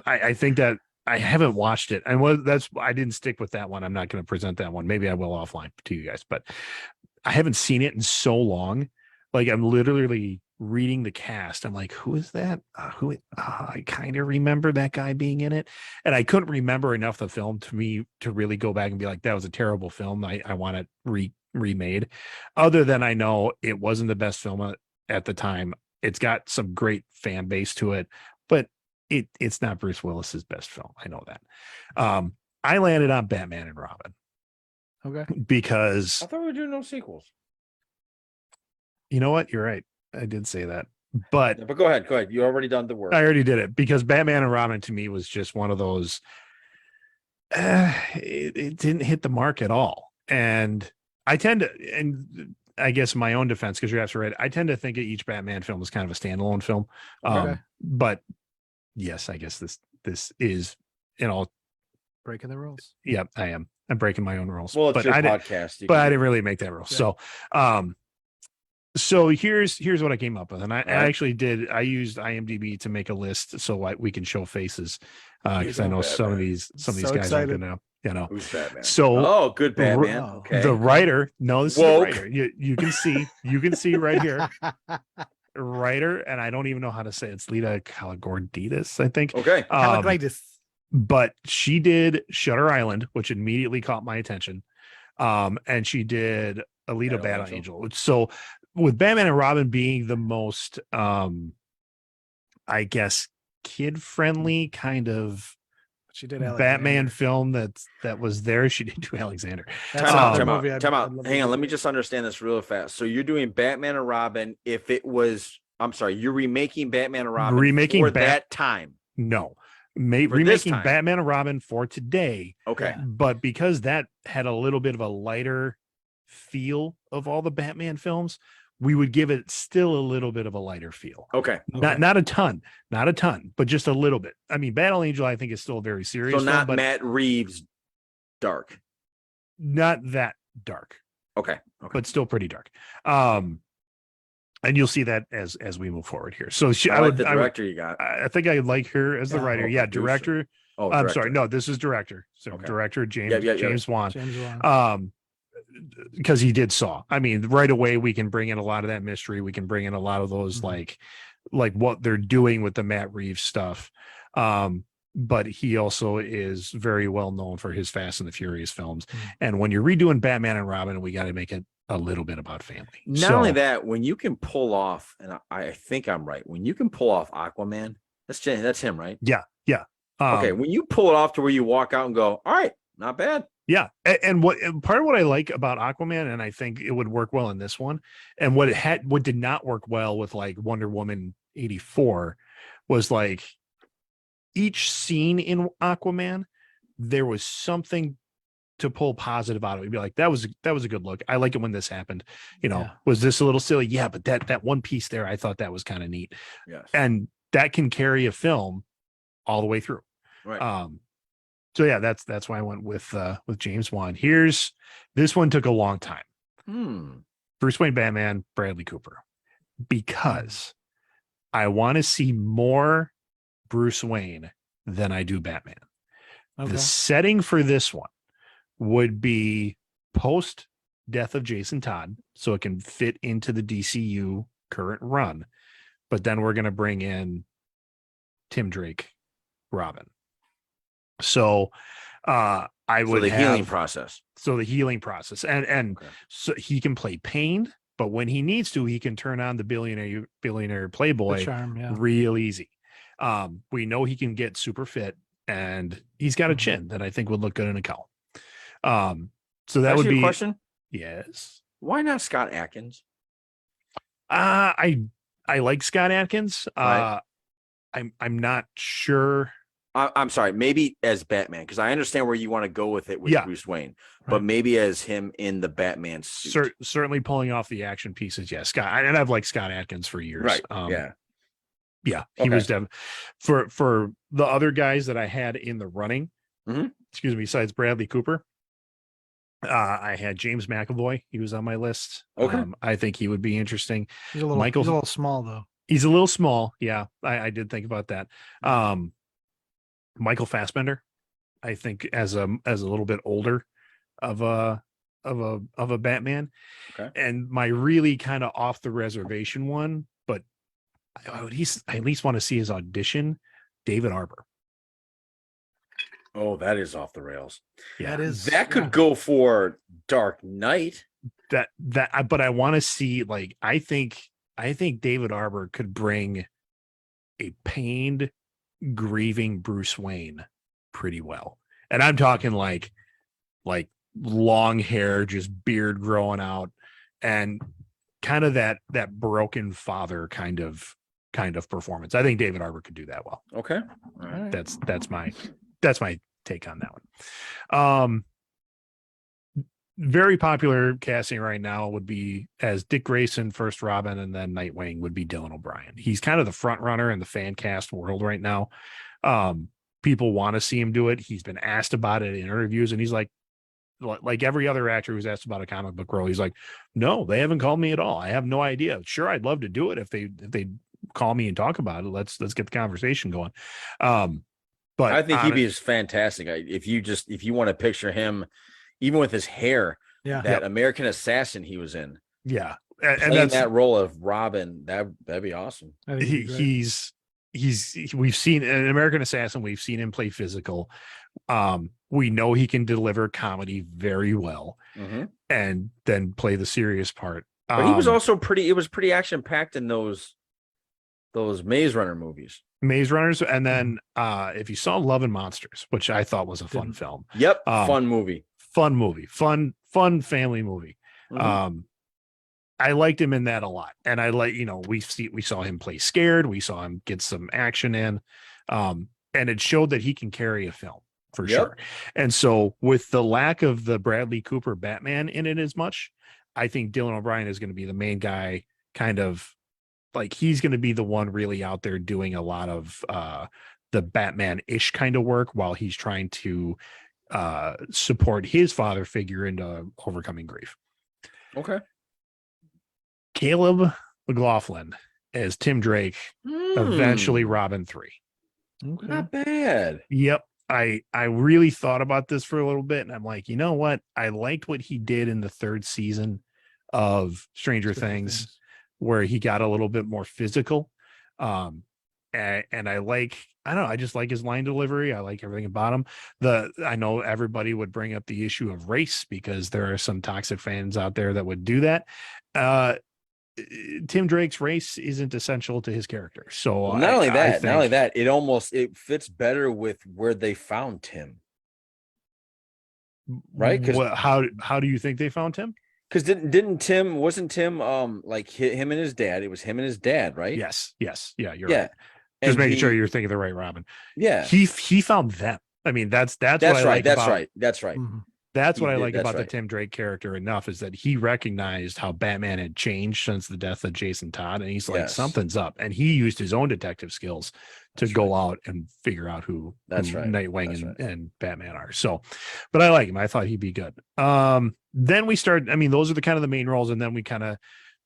I think that I haven't watched it, and I didn't stick with that one. I'm not going to present that one. Maybe I will offline to you guys, but I haven't seen it in so long. Like, I'm literally reading the cast. I'm like, who is that? I kind of remember that guy being in it, and I couldn't remember enough of the film to really go back and be like, that was a terrible film. I want it remade. Other than I know it wasn't the best film at the time. It's got some great fan base to it, but it's not Bruce Willis's best film. I know that. I landed on Batman and Robin. Okay. Because I thought we were doing no sequels. You know what? You're right. I did say that. But go ahead. You already done the work. I already did it, because Batman and Robin to me was just one of those. It didn't hit the mark at all. And I tend to, and I guess my own defense, because you're absolutely right, I tend to think of each Batman film as kind of a standalone film. Okay. But yes, I guess this is, breaking the rules. Yeah, I am. I'm breaking my own rules. Well, it's but your I podcast. But I didn't really make that rule. Yeah. So here's what I came up with, and I actually did. I used IMDb to make a list so we can show faces, because I know some of these guys aren't gonna, Who's Batman? So good Batman. Okay. The writer. No, this Woke. is the writer. You can see right here. Writer, and I don't even know how to say it. It's Lita Kalogridis, I think. Okay. Kalogridis. But she did Shutter Island, which immediately caught my attention. And she did Alita Battle Angel. So with Batman and Robin being the most, I guess, kid-friendly kind of she did Batman film that was there. She did do Alexander. Time out. Hang on. Let me just understand this real fast. So you're doing Batman and Robin. If it was, I'm sorry, you're remaking Batman and Robin for that time. No. Remaking Batman and Robin for today. Okay. But because that had a little bit of a lighter feel of all the Batman films, we would give it still a little bit of a lighter feel. Okay. Not a ton, but just a little bit. I mean, Battle Angel, I think, is still very serious. So not Matt Reeves dark. Not that dark. Okay. But still pretty dark. And you'll see that as we move forward here. So I like the director you got. I think I like her as the writer. Yeah, director. Oh, I'm sorry. director. No, this is director. So Okay. director James Yeah. James Wan. James Wan. Because he did Saw. I mean, right away we can bring in a lot of that mystery. We can bring in a lot of those like what they're doing with the Matt Reeves stuff. But he also is very well known for his Fast and the Furious films. And when you're redoing Batman and Robin, we got to make it a little bit about family. Not only that, when you can pull off, and I think I'm right, when you can pull off Aquaman, that's him, right? Yeah. Okay, when you pull it off to where you walk out and go, all right, not bad. Yeah, and part of what I like about Aquaman, and I think it would work well in this one, and what did not work well with like Wonder Woman 84 was like each scene in Aquaman, there was something to pull positive out of it. You'd be like, that was a good look. I like it when this happened. Was this a little silly? Yeah, but that one piece there, I thought that was kind of neat. Yes, and that can carry a film all the way through. Right. So yeah, that's why I went with James Wan. This one took a long time. Bruce Wayne Batman, Bradley Cooper, because I want to see more Bruce Wayne than I do Batman. Okay. The setting for this one would be post death of Jason Todd, so it can fit into the DCU current run. But then we're going to bring in Tim Drake, Robin. So I would the healing process. So the healing process, and so he can play pain, but when he needs to, he can turn on the billionaire playboy real easy. We know he can get super fit, and he's got a chin that I think would look good in a cowl. So that would be a question. Yes. Why not Scott Adkins? I like Scott Adkins. Right. I'm not sure. I'm sorry, maybe as Batman, because I understand where you want to go with it with Bruce Wayne, but maybe as him in the Batman suit. Certainly pulling off the action pieces. Yeah, Scott, and I've liked Scott Adkins for years. Right. He was definitely for the other guys that I had in the running. Excuse me, besides Bradley Cooper, I had James McAvoy. He was on my list. Okay, I think he would be interesting. He's a little small though. He's a little small. Yeah, I did think about that. Michael Fassbender, I think as a little bit older of a Batman. Okay. And my really kind of off the reservation one, but I at least want to see his audition, David Arbor. Oh, that is off the rails. Yeah, that could go for Dark Knight. But I want to see, like, I think David Arbor could bring a pained, grieving Bruce Wayne pretty well. And I'm talking like long hair, just beard growing out, and kind of that broken father kind of performance. I think David Arbor could do that well. Okay. All right. That's my take on that one. Very popular casting right now would be as Dick Grayson, first Robin, and then Nightwing would be Dylan O'Brien. He's kind of the front runner in the fan cast world right now. People want to see him do it. He's been asked about it in interviews, and he's like every other actor who's asked about a comic book role, he's like, no, they haven't called me at all. I have no idea. Sure, I'd love to do it if they call me and talk about it. Let's get the conversation going. But I think he'd be fantastic. If you want to picture him, even with his hair, that American Assassin he was in, and that's that role of Robin, that'd be awesome. We've seen an American Assassin. We've seen him play physical. We know he can deliver comedy very well, and then play the serious part. But he was also pretty action packed in those Maze Runner movies. Maze Runners, and then if you saw Love and Monsters, which I thought was a fun film. Yep, fun movie, fun family movie. I liked him in that a lot, and I like, we saw him play scared, we saw him get some action in, and it showed that he can carry a film for sure. And so with the lack of the Bradley Cooper Batman in it as much, I think Dylan O'Brien is going to be the main guy, kind of like he's going to be the one really out there doing a lot of the Batman-ish kind of work while he's trying to support his father figure into overcoming grief. Okay. Caleb McLaughlin as Tim Drake, eventually Robin 3. Okay. Not bad. Yep. I really thought about this for a little bit, and I'm like, you know what? I liked what he did in the 3rd season of Stranger Things, where he got a little bit more physical. And I like, I don't know, I just like his line delivery. I like everything about him. I know everybody would bring up the issue of race because there are some toxic fans out there that would do that. Tim Drake's race isn't essential to his character. So well, not only that, it fits better with where they found Tim. Right? How do you think they found Tim? Because wasn't Tim like him and his dad? It was him and his dad, right? Yes. Yeah, you're right. Just making sure you're thinking the right Robin. Yeah. He found them. I mean, that's what I right. like That's about, right. That's right. Mm-hmm. That's what I like about the Tim Drake character enough is that he recognized how Batman had changed since the death of Jason Todd. And he's like, something's up. And he used his own detective skills to go out and figure out who Nightwing and Batman are. So, but I like him. I thought he'd be good. Then we start, I mean, those are the kind of the main roles. And then we kind of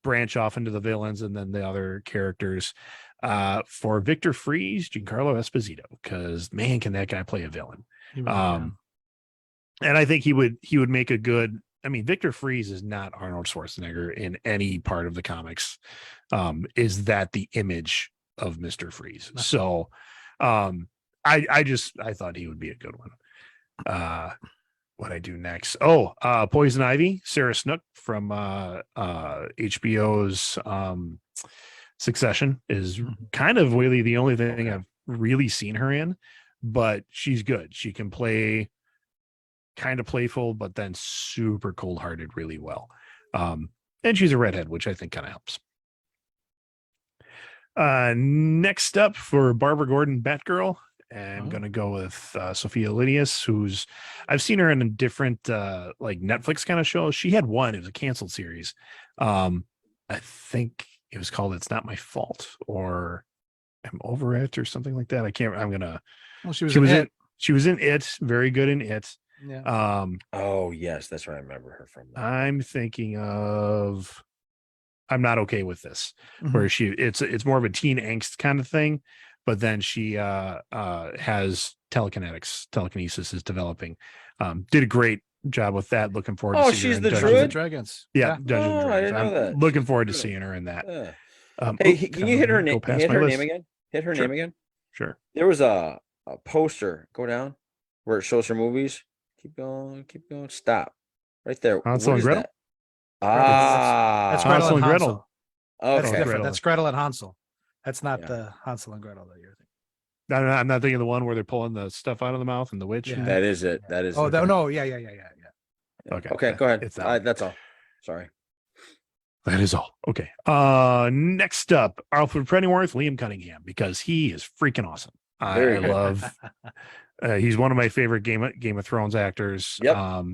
branch off into the villains and then the other characters. For Victor Freeze, Giancarlo Esposito, because man, can that guy play a villain? And I think he would make a good. I mean, Victor Freeze is not Arnold Schwarzenegger in any part of the comics. Is that the image of Mr. Freeze? So, I thought he would be a good one. What I do next? Poison Ivy, Sarah Snook from HBO's Succession is kind of really the only thing I've really seen her in, but she's good. She can play kind of playful, but then super cold-hearted really well. And she's a redhead, which I think kind of helps. Next up for Barbara Gordon Batgirl, I'm going to go with Sophia Lillius, who's I've seen her in a different like Netflix kind of shows. She had one, it was a canceled series. I think it was called It's Not My Fault or I'm Over It or something like that. She was in It, very good in It. Yeah. Oh yes, that's right. I remember her from that. I'm thinking of I'm Not Okay With This, where it's more of a teen angst kind of thing, but then she has telekinesis is developing. Did a great job with that. Looking forward to seeing she's her in the Dungeons Druid? Dragons. Yeah, Dungeons and Dragons. I didn't know that. I'm looking forward to seeing her in that. Hey, can you hit her name? Hit her name again. Hit her name again. Sure. There was a poster. Go down where it shows her movies. Keep going. Stop. Right there. Hansel and Gretel. That's Hansel and Gretel. That's Okay. different. Gretel. That's Gretel and Hansel. That's not the Hansel and Gretel that you're thinking. I'm not thinking of the one where they're pulling the stuff out of the mouth and the witch. Yeah. That is it. That is. Oh, it. no. Yeah. Okay. Go ahead. It's that that's all. Sorry. That is all. Okay. Next up, Alfred Pennyworth, Liam Cunningham, because he is freaking awesome. I love. He's one of my favorite Game of Thrones actors. Yep.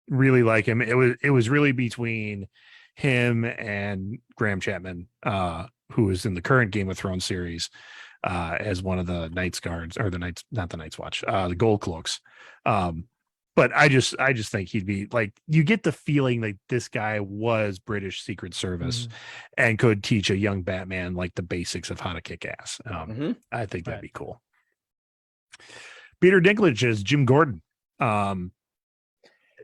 Really like him. It was really between him and Graham Chapman, who is in the current Game of Thrones series as one of the Knights Guards or not the Night's Watch, the Gold Cloaks. But I just think he'd be like, you get the feeling like this guy was British Secret Service and could teach a young Batman like the basics of how to kick ass. I think that'd be cool. Peter Dinklage is Jim Gordon.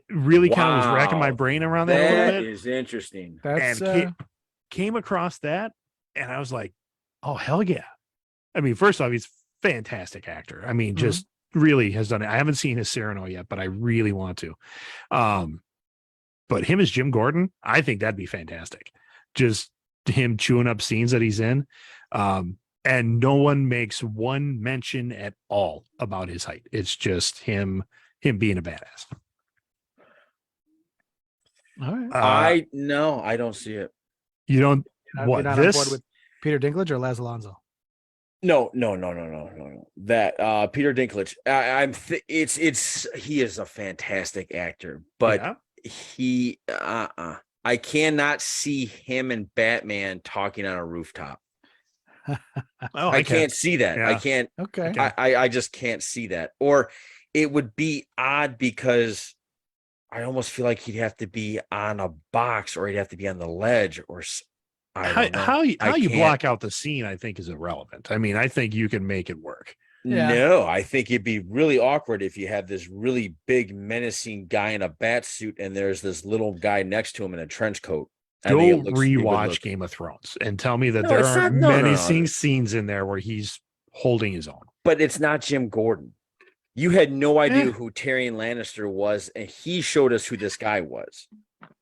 Really kind of was racking my brain around that a little bit. That is interesting. That's came across that and I was like, oh, hell yeah. I mean, first off, he's a fantastic actor. I mean, just really has done it. I haven't seen his Cyrano yet, but I really want to. But him as Jim Gordon, I think that'd be fantastic. Just him chewing up scenes that he's in. And no one makes one mention at all about his height. It's just him being a badass. all right. I don't see it. You don't You're not on board with Peter Dinklage or Les Alonso? No. That Peter Dinklage. He is a fantastic actor, but he I cannot see him and Batman talking on a rooftop. I can't see that. Yeah. I can't. Okay. I just can't see that. Or it would be odd because I almost feel like he'd have to be on a box or he'd have to be on the ledge or I don't know. How you block out the scene, I think, is irrelevant. I mean, I think you can make it work. Yeah. No, I think it'd be really awkward if you had this really big menacing guy in a bat suit and there's this little guy next to him in a trench coat. I think Go it looks- it would rewatch look- Game of Thrones and tell me that No, there it's aren't not- no, no, no. menacing scenes in there where he's holding his own. But it's not Jim Gordon. You had no idea Eh. who Tyrion Lannister was, and he showed us who this guy was.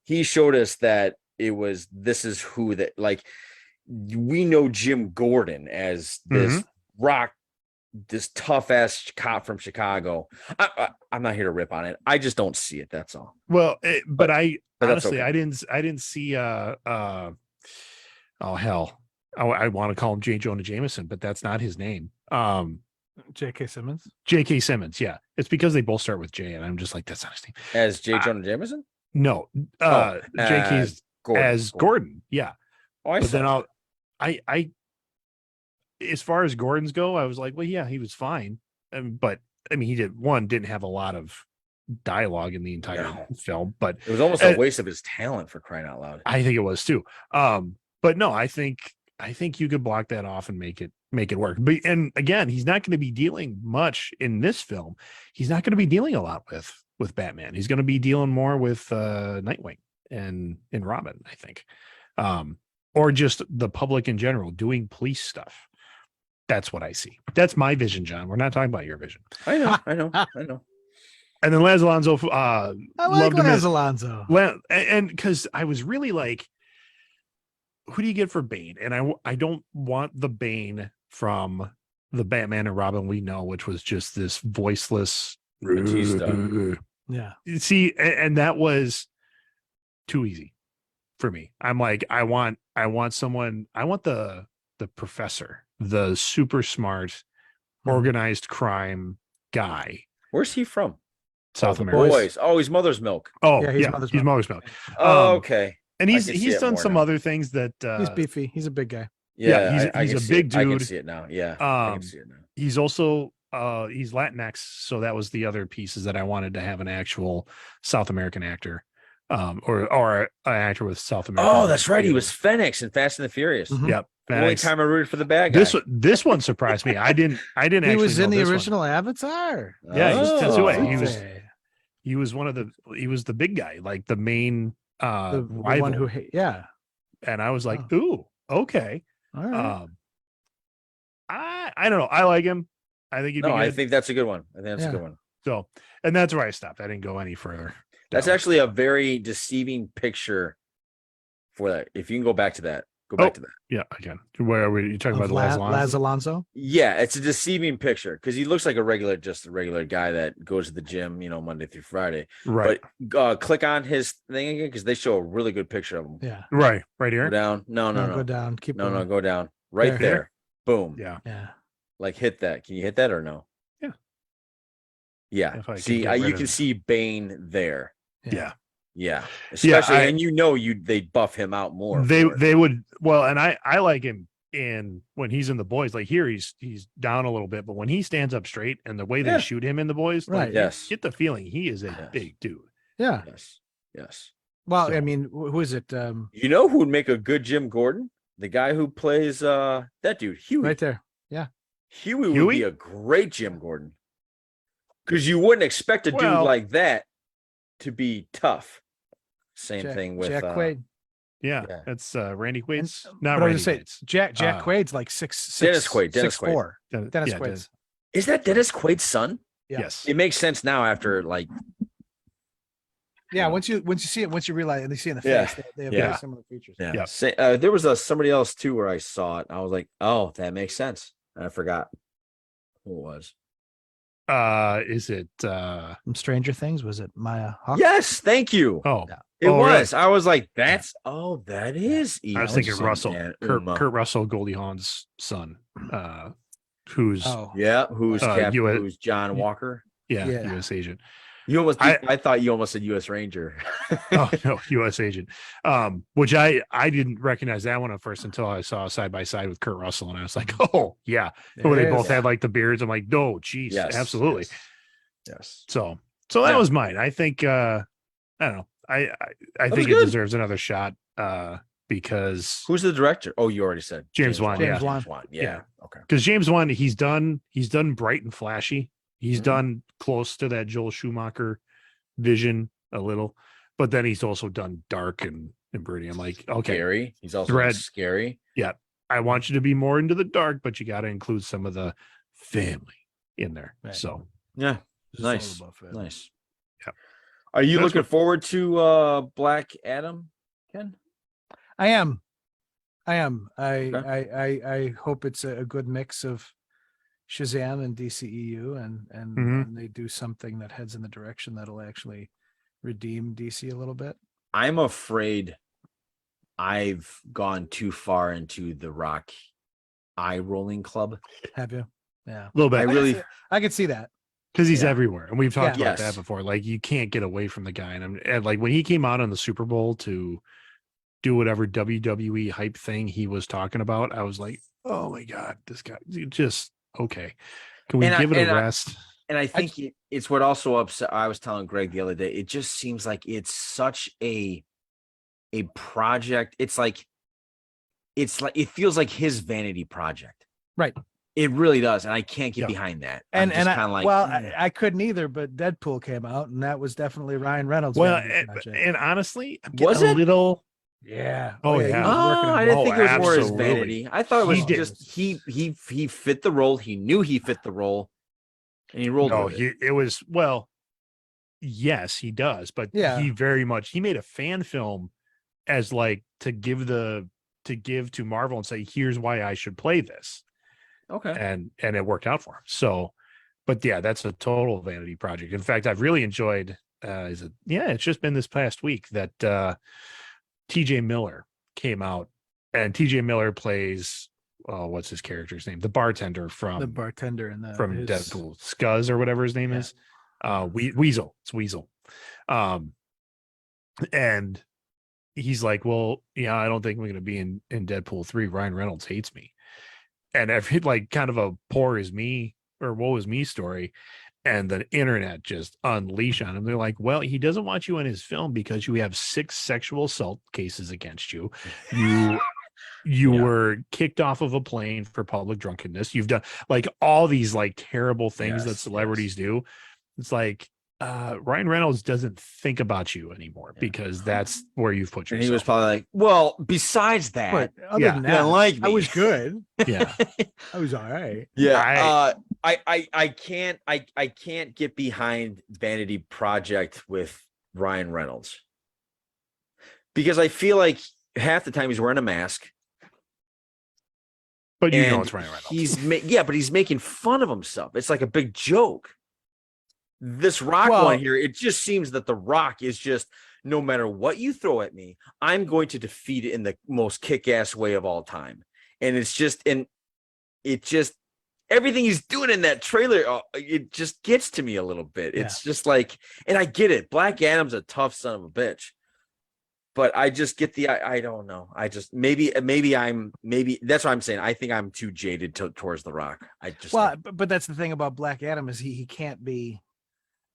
He showed us that this is who that, like, we know Jim Gordon as this this tough ass cop from Chicago. I'm not here to rip on it. I just don't see it. That's all. Well, but that's honestly, okay. I didn't see oh hell. I want to call him J. Jonah Jameson, but that's not his name. J.K. Simmons. J.K. Simmons, yeah. It's because they both start with J, and I'm just like, that's not his name. As J. Jonah Jameson? No, J.K.'s as Gordon. Yeah. Oh, I But saw then that. I as far as Gordon's go, I was like, well, yeah, he was fine. But I mean, he didn't have a lot of dialogue in the entire film, but It was almost a waste of his talent, for crying out loud. I think it was too. But no, I think you could block that off and make it work. But and again, he's not going to be dealing much in this film. He's not going to be dealing a lot with Batman. He's going to be dealing more with Nightwing and Robin, I think. Or just the public in general doing police stuff. That's what I see. That's my vision, John. We're not talking about your vision. I know. And then Laz Alonso, I like loved him Laz as- Alonso. and because I was really like, who do you get for Bane? And I don't want the Bane from the Batman and Robin we know, which was just this voiceless. Batista. Yeah. See, and that was too easy for me. I'm like, I want the professor, the super smart, organized crime guy. Where's he from? South The America. Boys. Oh, he's Mother's Milk. Oh, Yeah, yeah, he's he's Mother's Mother's Milk. Oh, okay. And I can see he's it done more some now. other things that He's beefy. He's a big guy. Yeah, Yeah, I he's can a see big it. I can dude. see it now. Yeah, I can see it now. He's also he's Latinx, so that was the other pieces that I wanted to have an actual South American actor, or an actor with South American. Oh, that's right. He was Phoenix in Fast and the Furious. Mhm. Yep. The only Thanks. time I rooted for the bad guy. This one surprised me. I didn't He actually was know in the this one. original Avatar. Yeah, he was Tetsuya. He was Okay. he was the big guy, like the main the rival. one who yeah. And I was like, ooh, okay. All right. I don't know. I like him. I think he'd be No, good. I think that's a good one. I think that's Yeah. a good one. So, and that's where I stopped. I didn't go any further. That's down. actually a very deceiving picture for that. If you can go back to that, go back to that. Yeah, again. Where are we? You talking Of about Laz Laz Alonso? Alonso. Yeah, it's a deceiving picture because he looks like just a regular guy that goes to the gym, Monday through Friday. Right, But click on his thing again because they show a really good picture of him. Yeah. right Go here. down. No. Go down. Keep No, going. go down. Right There. there. Boom. Yeah, Yeah. Like hit that. Can you hit that or no? Yeah. Yeah. If I can See, get rid you of can it. see Bane there. yeah. Yeah. Especially, I- and they buff him out more. They for it. they would and I like him in when he's in the boys. Like here, he's down a little bit, but when he stands up straight and the way they Yeah. shoot him in the boys, Right. like, Yes. you get the feeling he is a Yes. big dude. Yeah. Yes. Well, So- I mean, who is it? You know who would make a good Jim Gordon? The guy who plays that dude, Huey. Right there. Huey would Huey? be a great Jim Gordon. Because you wouldn't expect a dude Well- like that to be tough. Same Jack, thing with Jack Quaid. Yeah, Yeah. that's Randy Quaid's And- not But I Randy was gonna say Quaid's. Jack Quaid's like six. Dennis Quaid, Dennis 6'4". Dennis yeah, Quaid's. Is that Dennis Quaid's son? Yeah. Yes. It makes sense now after like Yeah. Once you see it, once you realize and they see in the face, Yeah. they have Yeah. very similar features. yeah. Yep. There was somebody else too where I saw it. I was like, oh, that makes sense. And I forgot who it was. Is it From Stranger Things, was it Maya Hawke? Yes, thank you. oh Yeah. It Oh, really? was. I was like, that is. I was thinking Ethan Russell, and Kurt Uma. Russell, Goldie Hawn's son, who's Oh. Yeah, who's US who's John Walker? yeah, Yeah. U.S. agent. You almost. I- I thought you almost said U.S. Ranger. Oh no, U.S. agent. Which I didn't recognize that one at first until I saw side by side with Kurt Russell, and I was like, oh yeah, There where they it both is. had like the beards. I'm like, no, geez, Yes, absolutely. Yes. So that Yeah. was mine. I think I don't know. I was think it good. deserves another shot. because Who's the director? Oh, you already said James Wan. James Yeah, Wan. James Wan. Yeah. Okay. because James Wan, he's done Bright and Flashy. He's Mhm. done close to that Joel Schumacher vision a little, but then he's also done Dark and Birdie. I'm like, okay, Scary. He's also Dread. scary. Yeah, I want you to be more into the dark, but you got to include some of the family in there. Right. So Yeah. This is all Nice. about family. Nice. Yeah. Are you That's looking what- forward to Black Adam, Ken? I am. I Okay. I hope it's a good mix of Shazam and DCEU, and Mhm. and they do something that heads in the direction that'll actually redeem DC a little bit. I'm afraid I've gone too far into the Rock eye rolling club. Have you? Yeah. a little I bit really I could see that. because he's Yeah. everywhere, and we've talked Yeah. about Yes. that before. Like you can't get away from the guy, and like when he came out on the Super Bowl to do whatever WWE hype thing he was talking about, I was like, oh my god, this guy just okay. Can we And I- give it and a I- rest? and I think it's what also upset. I was telling Greg the other day, it just seems like it's such a project. It's like it feels like his vanity project. Right. It really does, and I can't get Yeah. behind that. And I'm just I kind of like, well, I couldn't either, but Deadpool came out, and that was definitely Ryan Reynolds' Well, vanity project. and honestly, I'm Was getting a it? little. Yeah. Oh, he yeah. was working on I it. didn't Oh, think it was more his absolutely. vanity. I thought it was He did. just he fit the role. He knew he fit the role, and he rolled No, with it. it was well. Yes, he does, but Yeah. he made a fan film as like to give to Marvel and say, here's why I should play this. Okay. And it worked out for him. So, but yeah, that's a total vanity project. In fact, I've really enjoyed it's just been this past week that TJ Miller came out, and TJ Miller plays what's his character's name? The bartender from The bartender and from Deadpool, Scuzz or whatever his name is. Weasel. It's Weasel. And he's like, well, yeah, I don't think we're going to be in Deadpool 3. Ryan Reynolds hates me. And every like kind of a poor is me or woe is me story. And the internet just unleash on him. They're like, well, he doesn't want you in his film because you have 6 sexual assault cases against you. You Yeah. were kicked off of a plane for public drunkenness. You've done like all these like terrible things that Yes, celebrities do. It's like Ryan Reynolds doesn't think about you anymore because that's where you've put yourself. And he was probably like, well, besides that, But other Yeah. than you that, don't like I me. was good. Yeah. I was all right. Yeah. I can't get behind Vanity Project with Ryan Reynolds because I feel like half the time he's wearing a mask. But you know and it's Ryan Reynolds. But he's making fun of himself. It's like a big joke. This Rock Well- one here, it just seems that the Rock is just no matter what you throw at me, I'm going to defeat it in the most kick-ass way of all time. And it's just everything he's doing in that trailer, it just gets to me a little bit. It's just like, and I get it. Black Adam's a tough son of a bitch. But I just get I don't know. I just maybe that's what I'm saying. I think I'm too jaded towards The Rock. But that's the thing about Black Adam is he can't be.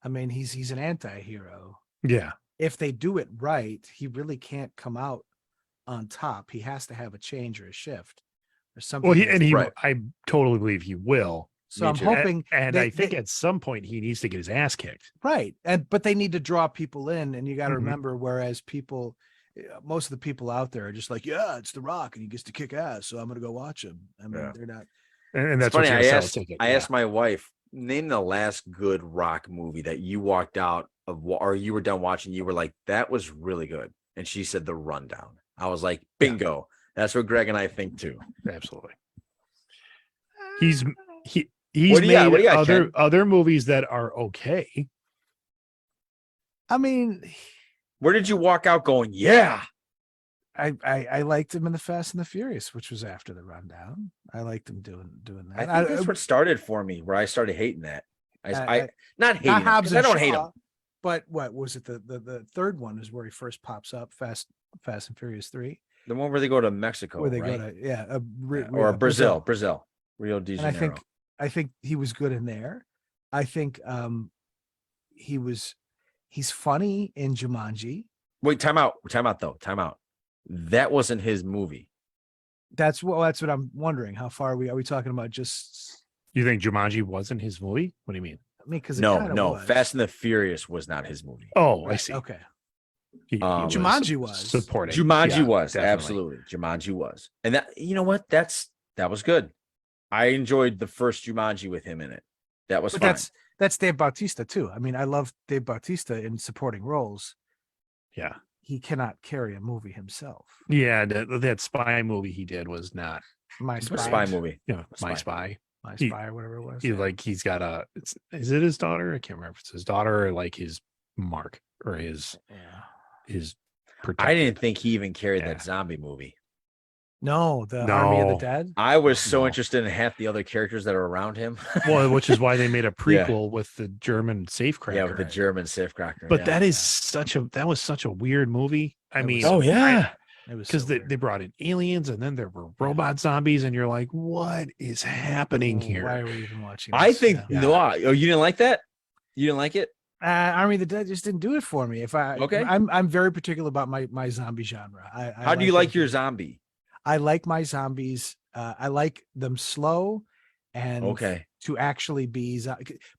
I mean, he's an anti-hero. Yeah. If they do it right, he really can't come out on top. He has to have a change or a shift or something. Well, I totally believe he will. So I'm hoping, and I think at some point he needs to get his ass kicked. Right, but they need to draw people in, and you got to Mhm. remember, whereas most of the people out there are just like, yeah, it's The Rock and he gets to kick ass, so I'm gonna go watch him. I mean, they're not. And that's funny. what's I gonna sell a ticket. asked my wife, name the last good Rock movie that you walked out of, or you were done watching. You were like, that was really good, and she said The Rundown. I was like, bingo. That's what Greg and I think too. Absolutely. He's What do you made got, Ken? other movies that are okay. I mean, Where did you walk out going? Yeah. I liked him in the Fast and the Furious, which was after The Rundown. I liked him doing that. I think that's what started for me, where I started hating that. I not hating not him, Hobbs 'cause I and don't hate Shaw, him. but what was it? The third one is where he first pops up. Fast and Furious 3, The one where they go to Mexico, where they right? go to Or Brazil, Rio de And Janeiro. I think he was good in there. I think he's funny in Jumanji. Wait, time out though. Time out. That wasn't his movie. That's what I'm wondering. How far are we talking about? Just, You think Jumanji wasn't his movie? What do you mean? I mean, because it No, kind of no. was. Fast and the Furious was not his movie. Oh, I Right, see. okay. Jumanji was. supporting. Jumanji Yeah, was definitely. absolutely. Jumanji was, and that, you know what? That was good. I enjoyed the first Jumanji with him in it. That was But fine. that's Dave Bautista too. I mean, I love Dave Bautista in supporting roles. Yeah. He cannot carry a movie himself. Yeah, that spy movie he did was not, My What Spy, spy movie? My Spy. My He- Spy, or whatever it was. He, like, he's got is it his daughter? I can't remember if it's his daughter or like his mark or his protector. I didn't think he even carried Yeah. that zombie movie. No, the Army of the No. Dead. I was so No. interested in half the other characters that are around him. Well, which is why they made a Yeah. prequel with the German safecracker. Yeah, with the German safecracker. But yeah. that was such a weird movie. I It mean, was- Oh yeah. It was because so they weird. brought in aliens and then there were robot zombies, and you're like, what is happening here? Why are we even watching? I this? think Yeah. no. Oh, you didn't like that? You didn't like it? Army of the Dead just didn't do it for me. Okay. I'm very particular about my zombie genre. How do you like your zombie? I like my zombies. I like them slow, and Okay. to actually be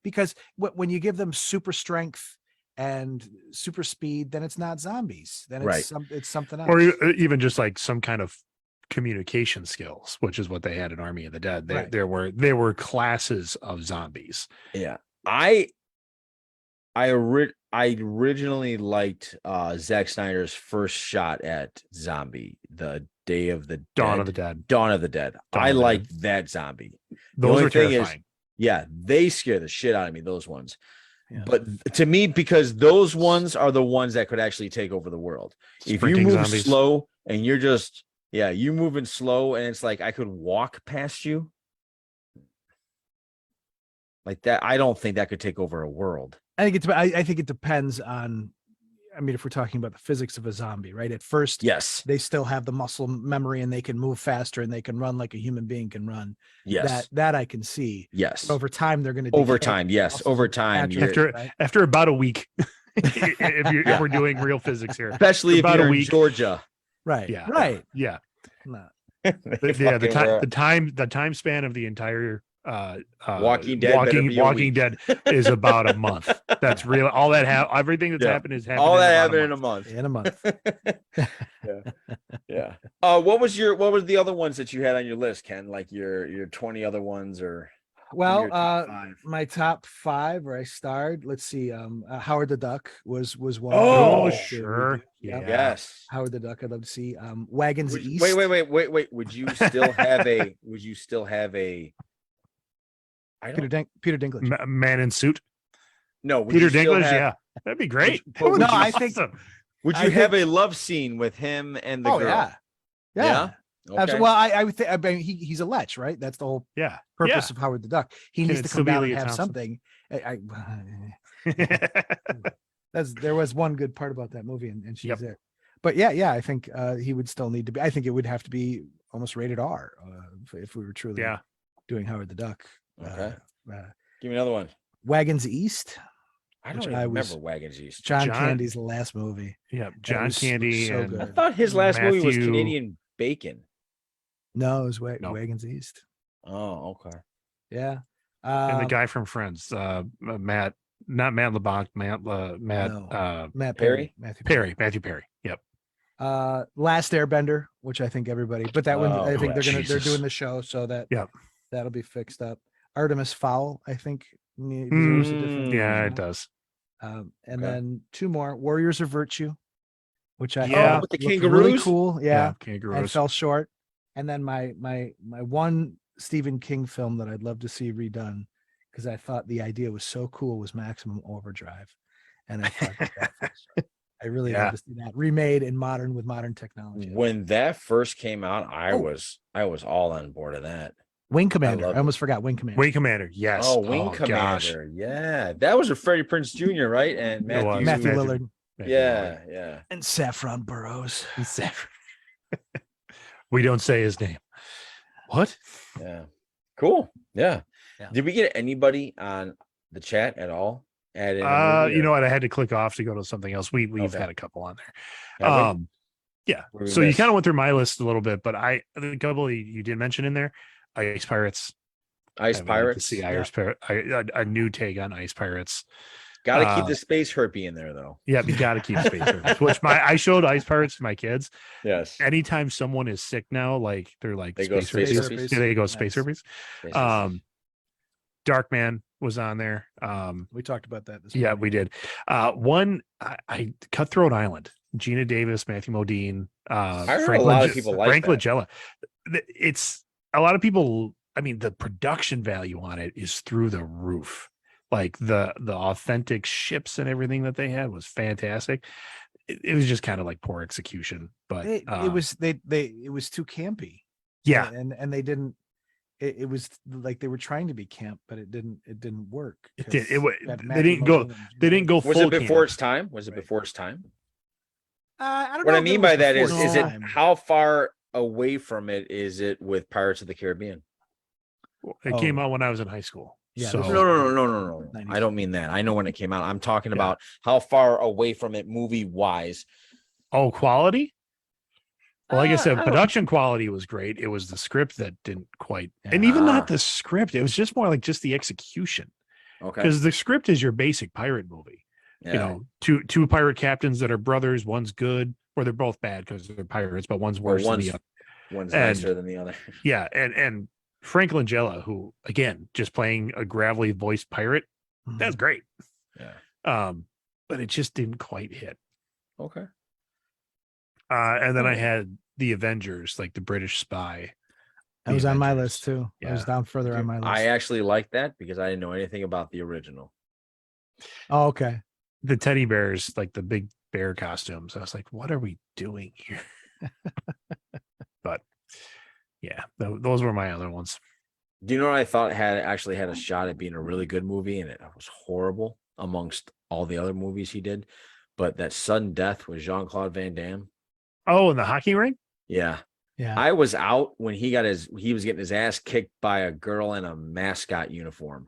because when you give them super strength and super speed, then it's not zombies. Then Right. it's something else. Or even just like some kind of communication skills, which is what they had in Army of the Dead. Right. There were classes of zombies. Yeah. I originally liked Zack Snyder's first shot at zombie, the Day of the Dawn Dead. of the Dead. Dawn of the Dead. Dawn I of the liked that zombie. Those only were thing is- terrifying. Yeah, they scare the shit out of me, those ones. Yeah. But to me, because those ones are the ones that could actually take over the world. If you Sprinting move zombies. slow and you're just, you moving slow and it's like I could walk past you. Like that, I don't think that could take over a world. I think it depends on. I mean, if we're talking about the physics of a zombie, right? At first, Yes. they still have the muscle memory and they can move faster and they can run like a human being can run. Yes. That I can see. Yes. Over time, they're going to Over time. Yes. muscles Over and time. atrophy, you're- right? After about a week, if we're doing real physics here, Especially if about a you're in week. Georgia. Right. Yeah. Right. yeah, No. the time span of the entire Walking Dead better be a Walking week. Dead is about a month. That's real. All that everything that's Yeah. happened is happened. All that about happened in a month. In a month. Yeah. What was the other ones that you had on your list, Ken? Like your 20 other ones, or Well, your top five? my top 5 where I starred. Let's see. Howard the Duck was one. Oh, that sure. we Yeah. did. Yes. Howard the Duck. I'd love to see. Wagons East. Wait. Would you still have a? I don't. Peter Dinklage. Man in suit. No. Would Peter you still Dinklage. have- Yeah, that'd be great. Would No, you- I think. Awesome. Would I you have a love scene with him and the Oh girl? yeah. Yeah? Yeah. Okay. Absolutely. Well, I would think. I mean, he's a lech, right? That's the whole Yeah. purpose of Howard the Duck. He Can needs it to still come be down Leah and have Thompson? something. There was one good part about that movie, and she's Yep. there. But yeah, I think he would still need to be. I think it would have to be almost rated R if we were truly Yeah. doing Howard the Duck. Okay. Give me another one. Wagons East, I don't Which even I remember was- Wagons East. John John- Candy's last movie. Yeah. John was Candy so and good. I thought his last movie was Matthew- Canadian Bacon. No, it was No. Wagons East. Oh, okay. Yeah. and the guy from Friends, Matt, not Matt LeBlanc, Matt No. Matt Perry? Matthew Matthew Perry. Yep. Last Airbender, which I think everybody, but that one Oh, I think they're Jesus. doing the show, so Yep. that'll be fixed up. Artemis Fowl, I think, deserves a different Yeah, version. it does. And Okay. then 2 more, Warriors of Virtue, which I Yeah. thought With the looked really kangaroos? cool, yeah, and Kangaroos. fell short. And then my one Stephen King film that I'd love to see redone, because I thought the idea was so cool, was Maximum Overdrive, and I thought I really Yeah. love to see that remade in with modern technology. When that first came out, I Oh. was all on board of that. Wing Commander, love I almost forgot Wing Commander. Wing Commander. Yes. Oh, Wing gosh. Commander. Yeah. That was a Freddie Prinze Jr., right? And It was. Matthew Matthew- Lillard Yeah. and Saffron Burrows. We don't say his name. What? Yeah. Cool. Yeah. Yeah. Did we get anybody on the chat at all? Add in a movie, You or- know what? I had to click off to go to something else. We've Okay. had a couple on there. Have we? Yeah. What did we So you miss? kind of went through my list a little bit, but the couple you did mention in there, Ice Pirates. Ice I would like to Pirates. see Ice Pirate, a new take on Ice Pirates. Got to keep the space herpy in there though. Yeah, you got to keep Space Pirates. Which I showed Ice Pirates to my kids. Yes. Anytime someone is sick now, like they're like They go space space herpes. herpes. Yeah, they go Nice. space herpes. Space Darkman was on there. We talked about that this Yeah, morning. we did. One, I Cutthroat Island, Gina Davis, Matthew Modine, heard a lot of people like Frank that. Langella. It's a lot of people. I mean, the production value on it is through the roof. Like the authentic ships and everything that they had was fantastic. It was just kind of like poor execution, but it was it was too campy. yeah, and they didn't. It was like they were trying to be camp, but it didn't work. it did. 'cause They Matthew didn't go. Modine and They didn't go. Was full it before camp. its time? Was it Right. before its time? I don't What know I if it mean was by that before is its it time. how far away from it is it with Pirates of the Caribbean? It came out when I was in high school. Yeah, so this No. 90s. I don't mean that. I know when it came out. I'm talking Yeah. about how far away from it movie wise. oh, quality. Well, like I said, I don't- production quality was great. It was the script that didn't quite, and even not the script. It was just more like just the execution. Okay. Because the script is your basic pirate movie. Yeah. You know, two pirate captains that are brothers. One's good, or they're both bad because they're pirates, but one's Well, worse than the other. one's And- nicer than the other. Yeah, and Frank Langella, who again just playing a gravelly voiced pirate, that's great. Yeah. But it just didn't quite hit. Okay. And then I Oh. had the Avengers, like the British spy. That The was on my Avengers. list too. I was Yeah. down further on my list. I actually like that because I didn't know anything about the original. Oh, okay. The teddy bears, like the big bear costumes. I was like, what are we doing here? But yeah, those were my other ones. Do you know what I thought actually had a shot at being a really good movie, and it was horrible amongst all the other movies he did? But that sudden death with Jean-Claude Van Damme. Oh, in the hockey rink? Yeah. Yeah. I was out when he was getting his ass kicked by a girl in a mascot uniform.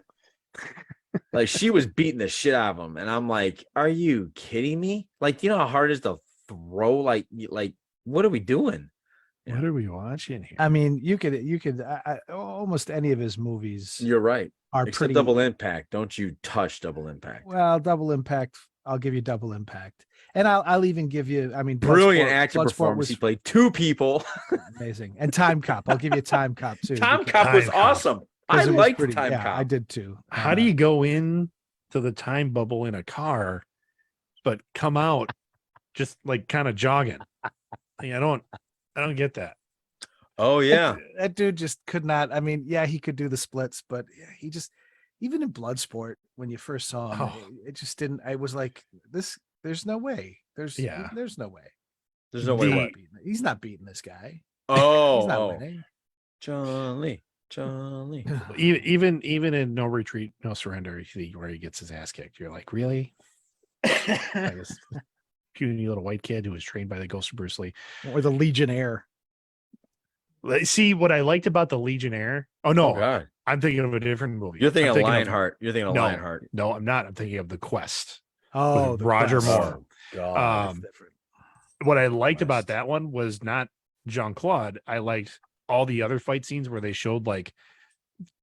Like she was beating the shit out of him. And I'm like, are you kidding me? Like, you know how hard it is to throw? Like, what are we doing? What are we watching here? I mean, you could almost any of his movies You're right. are Except pretty Double Impact. Don't you touch Double Impact. well. Double Impact. I'll give you Double Impact, and I'll even give you. I mean, Brilliant Bloodsport- acting Bloodsport performance. was He played two people. amazing, and Time Cop. I'll give you Time Cop too. Time because- Cop was Time Cop. awesome. I 'cause it was liked pretty- Time yeah, Cop. I did too. How do you go in to the time bubble in a car, but come out just like kind of jogging? Like, I don't get that. Oh yeah. That dude just could not. I mean, yeah, he could do the splits, but he just even in Bloodsport when you first saw him, Oh. it just didn't. I was like, this. There's no way. There's There's no way. There's no way. The- What? He's not beating this guy. Oh, He's not oh. winning. John Lee. Even in No Retreat, No Surrender, where he gets his ass kicked, you're like, really? Like this puny little white kid who was trained by the ghost of Bruce Lee. Or the Legionnaire. See what I liked about the Legionnaire? Oh no, Oh God. I'm thinking of a different movie. You're thinking I'm of Lionheart. You're thinking of No. Lionheart. No, I'm not. I'm thinking of The Quest. Oh, With the Roger Quest. Moore. Oh, God. Um, That's different. What I liked about Quest. that one was not Jean-Claude. I liked all the other fight scenes where they showed like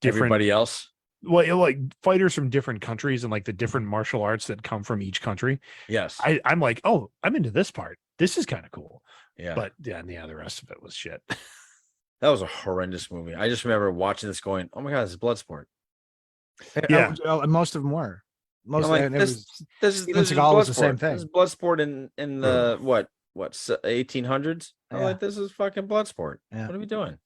different Everybody else. well, like fighters from different countries and like the different martial arts that come from each country. Yes. I'm like, oh, I'm into this part. This is kind of cool. Yeah. But yeah, and the rest of it was shit. That was a horrendous movie. I just remember watching this going, oh my God, this is Bloodsport. Yeah. And most of them were. Most I'm like, and it this, was this is Steven this is Seagal was the Bloodsport. same thing. This is Bloodsport in the what 1800s. I'm Yeah. like, this is fucking Bloodsport. Yeah. What are we doing?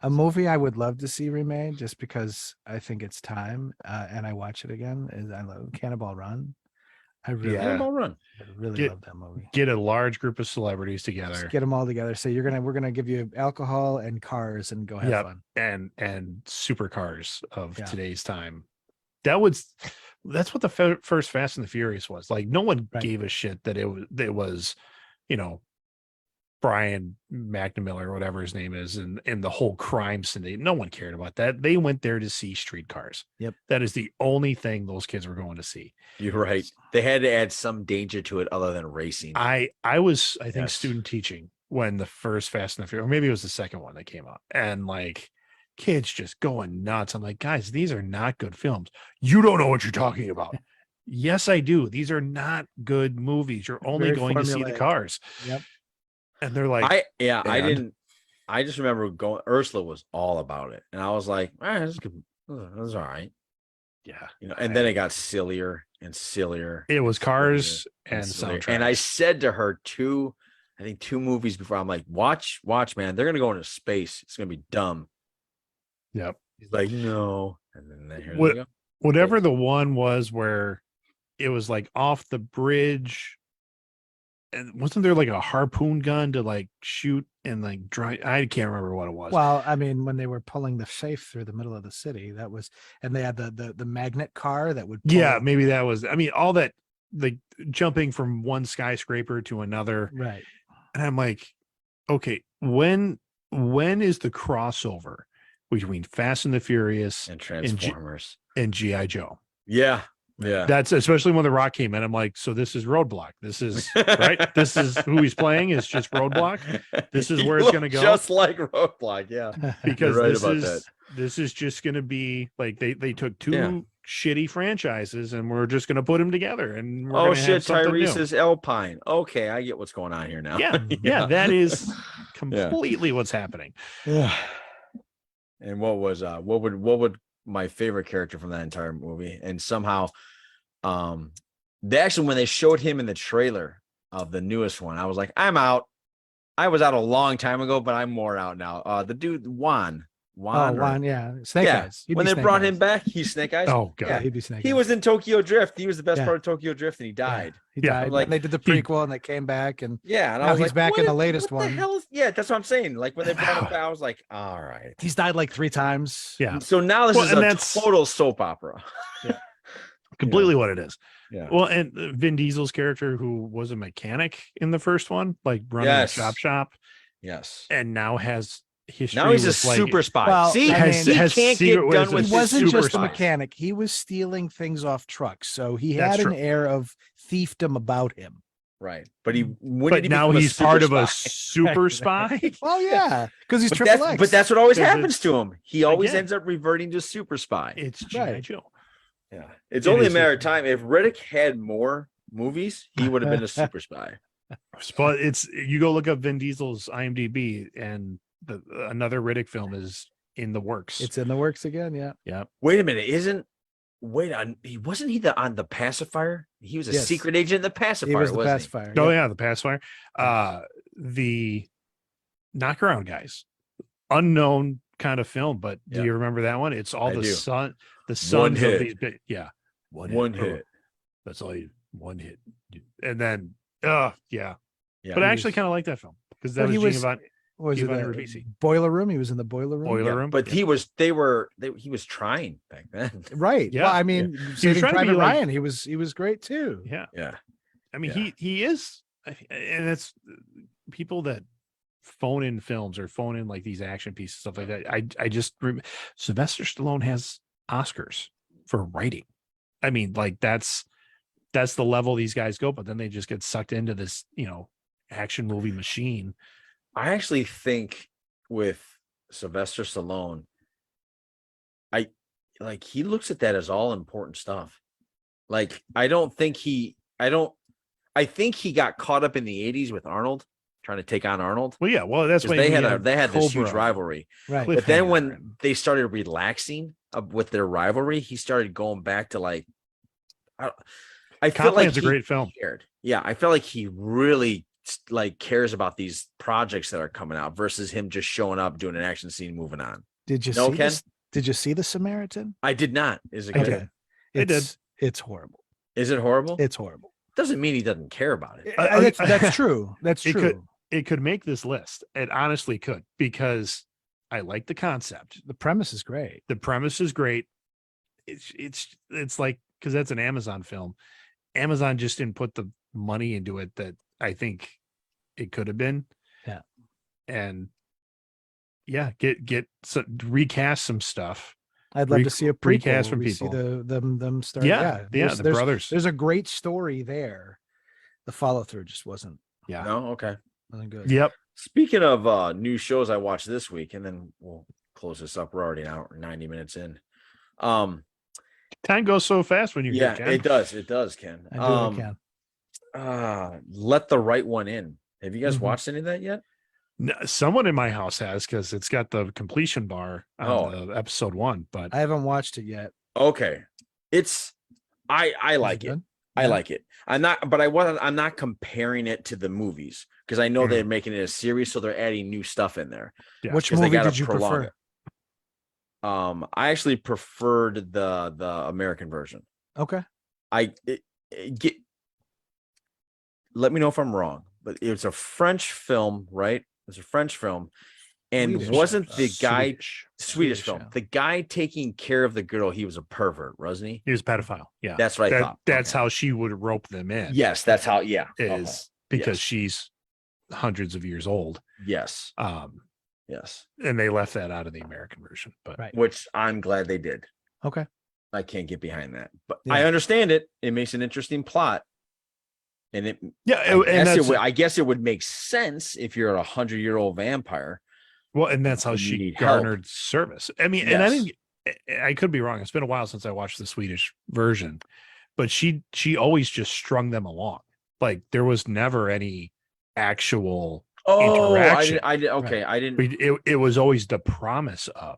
a movie I would love to see remade just because I think it's time and I watch it again. Is I love Cannonball Run. I really, Yeah. Cannonball Run. I really Get- love that movie. Get a large group of celebrities Just together get them all together. So we're gonna give you alcohol and cars and go have Yep. fun. and supercars of Yeah. today's time. That's what the first Fast and the Furious was. Like no one Right. gave a shit that it was, you know, Brian McNamara or whatever his name is, and the whole crime syndicate. No one cared about that. They went there to see streetcars. Yep. That is the only thing those kids were going to see. You're right. They had to add some danger to it other than racing. I was, I think, Yes. student teaching when the first Fast and the Furious, or maybe it was the second one that came out, and like kids just going nuts. I'm like, guys, these are not good films. You don't know what you're talking about. Yes, I do. These are not good movies. You're only Very going to see the formulaic. cars. Yep. And they're like, I and? didn't. I just remember going. Ursula was all about it, and I was like, all right, this is all right. yeah. You know, and then it got sillier and sillier. It was cars and sillier. soundtracks. And I said to her two movies before, I'm like, watch, man. They're gonna go into space. It's gonna be dumb. Yep. He's like, no. And then here What- they go. Whatever the one was where it was like off the bridge, and wasn't there like a harpoon gun to like shoot and like dry? I can't remember what it was. Well, I mean, when they were pulling the safe through the middle of the city, that was, and they had the magnet car that would. Yeah, pull- maybe that was. I mean, all that, like jumping from one skyscraper to another, Right. and I'm like, okay, when is the crossover between Fast and the Furious And Transformers. and GI Joe? Yeah. That's especially when The Rock came in. I'm like, so this is Roadblock. This is right. This is who he's playing. Is just Roadblock. This is He where it's gonna looked go. Just like Roadblock. Yeah. Because right this about is that. this is just going to be like they took two Yeah. shitty franchises and we're just going to put them together and we're Oh gonna shit, have something Tyrese new. is Alpine. Okay, I get what's going on here now. Yeah, that is completely what's happening. Yeah. And what would my favorite character from that entire movie? And somehow, they actually, when they showed him in the trailer of the newest one, I was like, I'm out. I was out a long time ago, but I'm more out now. The dude Juan, Yeah. Snake Eyes. He'd when be they Snake brought Eyes. him back, he's Snake Eyes. Oh god. Yeah, he'd be Snake He Eyes. was in Tokyo Drift. He was the best Yeah. part of Tokyo Drift, and he died. He Yeah, died. like, and they did the he- prequel and they came back and Yeah, and Now I was he's like, back in what the latest what the one. hell is- yeah, that's what I'm saying. Like when they brought him back, I was like, all right. he's died like 3 times. Yeah, So now this Well, is and a that's- total soap opera. completely what it is. Yeah. Well, and Vin Diesel's character, who was a mechanic in the first one, like running Yes. a shop, Yes. and now has history. Now he's a with, like, super spy. Well, See, I mean- he has can't secret get ways done of- with He his wasn't super just a spies. mechanic. He was stealing things off trucks. So he That's had true. an air of thiefdom about him. Right. But he when But did he now become he's part of super a spy? super spy. Well, yeah, because he's But triple that's, X. but that's what always Because happens to him. He always again- ends up reverting to super spy. It's G.I. Right. Joe. Yeah. It's It only a is matter of time. If Riddick had more movies, he would have been a super spy. But it's you go look up Vin Diesel's IMDb, and another Riddick film is in the works. It's in the works again. Yeah. yeah. Wait a minute, he wasn't he on the pacifier? He was a Yes. secret agent in the pacifier. He was the wasn't pacifier. Oh yeah. yeah, the pacifier. The knockaround guys, unknown kind of film, but do Yeah. you remember that one? It's all I the do. sons One of hit. these big, yeah, One hit. That's all you one hit, and then Yeah. but I he actually was- kind of like that film because that But he was was- Giovanni What was it? Giovanni The Ribisi. boiler room. He was in the boiler room. Boiler Yeah, Room, but yeah. he was he was trying back then. Right. Yeah. Well, I mean, Saving trying to be Private like- Ryan. He was great too. yeah. Yeah. I mean, Yeah. he is, and it's people that phone in films or phone in like these action pieces, stuff like that. I just Sylvester Stallone has Oscars for writing. I mean, like that's the level these guys go, but then they just get sucked into this, action movie machine. I actually think with Sylvester Stallone, he looks at that as all important stuff. Like, I think he got caught up in the 80s with Arnold, trying to take on Arnold. Well, yeah, well, that's 'Cause why they we had have this huge Cobra. rivalry. Right. Cliff- But then Cliffhanger when and- they started relaxing with their rivalry, he started going back to like I feel like Copland's a great film. cared. Yeah, I feel like he really like cares about these projects that are coming out versus him just showing up, doing an action scene, moving on. Did you No, see Ken? this? Did you see the Samaritan? I did not. Is it I good? did. I did. It's horrible. Is it horrible? It's horrible. Doesn't mean he doesn't care about it. That's true. That's It true. could- It could make this list. It honestly could, because I like the concept. The premise is great. The premise is great. It's like, because that's an Amazon film. Amazon just didn't put the money into it that I think it could have been. Yeah. and yeah, recast some stuff. I'd love to see a prequel recast where from we see people. them start. Yeah, the brothers. There's a great story there. The follow through just wasn't No, okay. good. Yep. Speaking of new shows I watched this week, and then we'll close this up. We're already an hour 90 minutes in. Time goes so fast when you're here, Ken. It does, Ken. I do what I can. Let the Right One In. Have you guys watched any of that yet? No, someone in my house has, because it's got the completion bar on the episode 1, but I haven't watched it yet. Okay. I like it. I like it. I'm not comparing it to the movies because I know they're making it a series, so they're adding new stuff in there. Yeah. Which movie did you prefer? I actually preferred the American version. Okay. Let me know if I'm wrong, but it's a French film, right? It's a French film. And Swedish, wasn't the guy Swedish film, yeah. the guy taking care of the girl, he was a pervert, wasn't he? He was a pedophile. Yeah. That's what I thought. That's how she would rope them in. Yes, that's how, because she's hundreds of years old. Yes. Yes. And they left that out of the American version, but which I'm glad they did. Okay. I can't get behind that, but I understand it. It makes an interesting plot. And I guess it would make sense if you're a 100-year-old vampire. Well, and that's how she garnered service. I mean, and I think I could be wrong. It's been a while since I watched the Swedish version, but she always just strung them along. Like there was never any actual interaction. I didn't. It was always the promise of,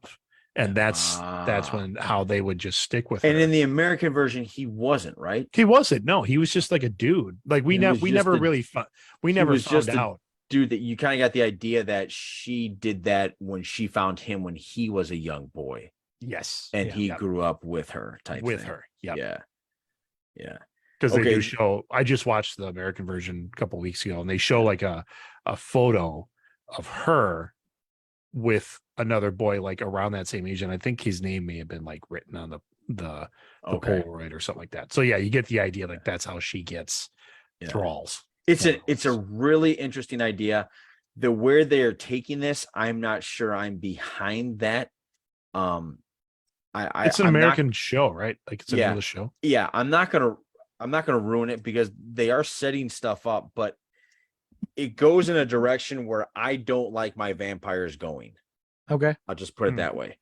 and that's how they would just stick with. And her. in the American version, he wasn't, right? He wasn't. No, he was just like a dude. Like we never found out. Dude, that you kind of got the idea that she did that when she found him when he was a young boy. Yes. And he grew up with her with her. Yep. Yeah. Because they do show, I just watched the American version a couple of weeks ago, and they show like a photo of her with another boy like around that same age. And I think his name may have been like written on the Polaroid or something like that. So yeah, you get the idea, like that's how she gets thralls. It's a really interesting idea. Where they're taking this, I'm not sure I'm behind that. It's an American show, right? Like it's an English show. Yeah, I'm not gonna ruin it because they are setting stuff up, but it goes in a direction where I don't like my vampires going. Okay. I'll just put it that way.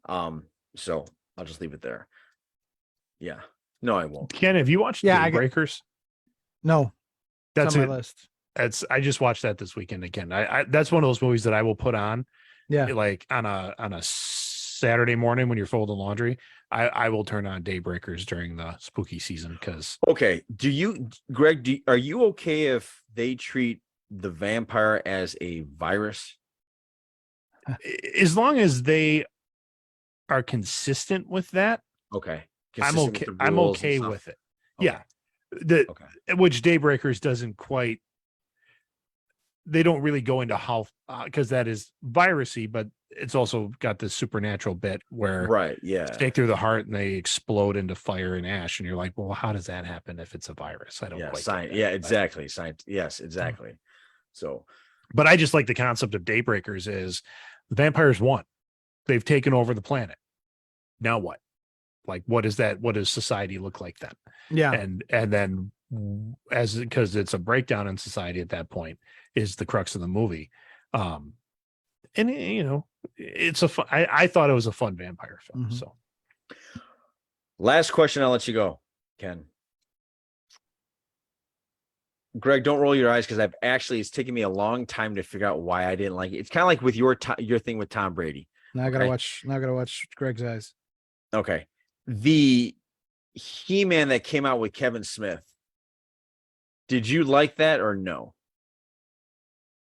So I'll just leave it there. Yeah. No, I won't. Ken, have you watched Daybreakers? No. That's on my list. I just watched that this weekend again. I that's one of those movies that I will put on. Yeah. Like on a Saturday morning when you're folding laundry, I will turn on Daybreakers during the spooky season because. Okay. Greg, are you okay if they treat the vampire as a virus? As long as they are consistent with that. Okay. I'm okay. I'm okay with it. Okay. Yeah. Which Daybreakers doesn't quite. They don't really go into how, because that is virusy, but it's also got this supernatural bit where stake through the heart and they explode into fire and ash, and you're like, well, how does that happen if it's a virus? I don't quite. Exactly. Science. Yes, exactly. So, but I just like the concept of Daybreakers is the vampires won. They've taken over the planet. Now what? Like, what is that? What does society look like then? Yeah. And then because it's a breakdown in society at that point is the crux of the movie. And it's I thought it was a fun vampire film. So last question, I'll let you go, Ken. Greg, don't roll your eyes because it's taken me a long time to figure out why I didn't like it. It's kind of like with your thing with Tom Brady. Now I gotta watch Greg's eyes. Okay. The He-Man that came out with Kevin Smith. Did you like that or no?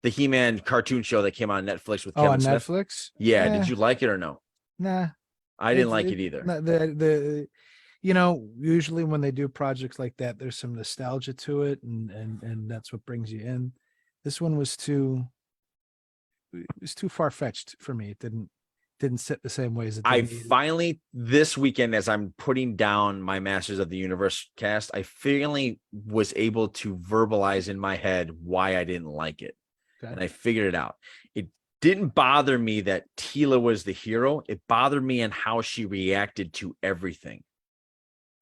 The He-Man cartoon show that came on Netflix with Kevin Smith. On Netflix? Yeah. Did you like it or no? Nah. I didn't like it either. Usually when they do projects like that, there's some nostalgia to it, and that's what brings you in. This one was too far-fetched for me. It didn't sit the same way as it did. I finally, this weekend, as I'm putting down my Masters of the Universe cast, I finally was able to verbalize in my head why I didn't like it. and I figured it out. It didn't bother me that Tila was the hero. It bothered me in how she reacted to everything.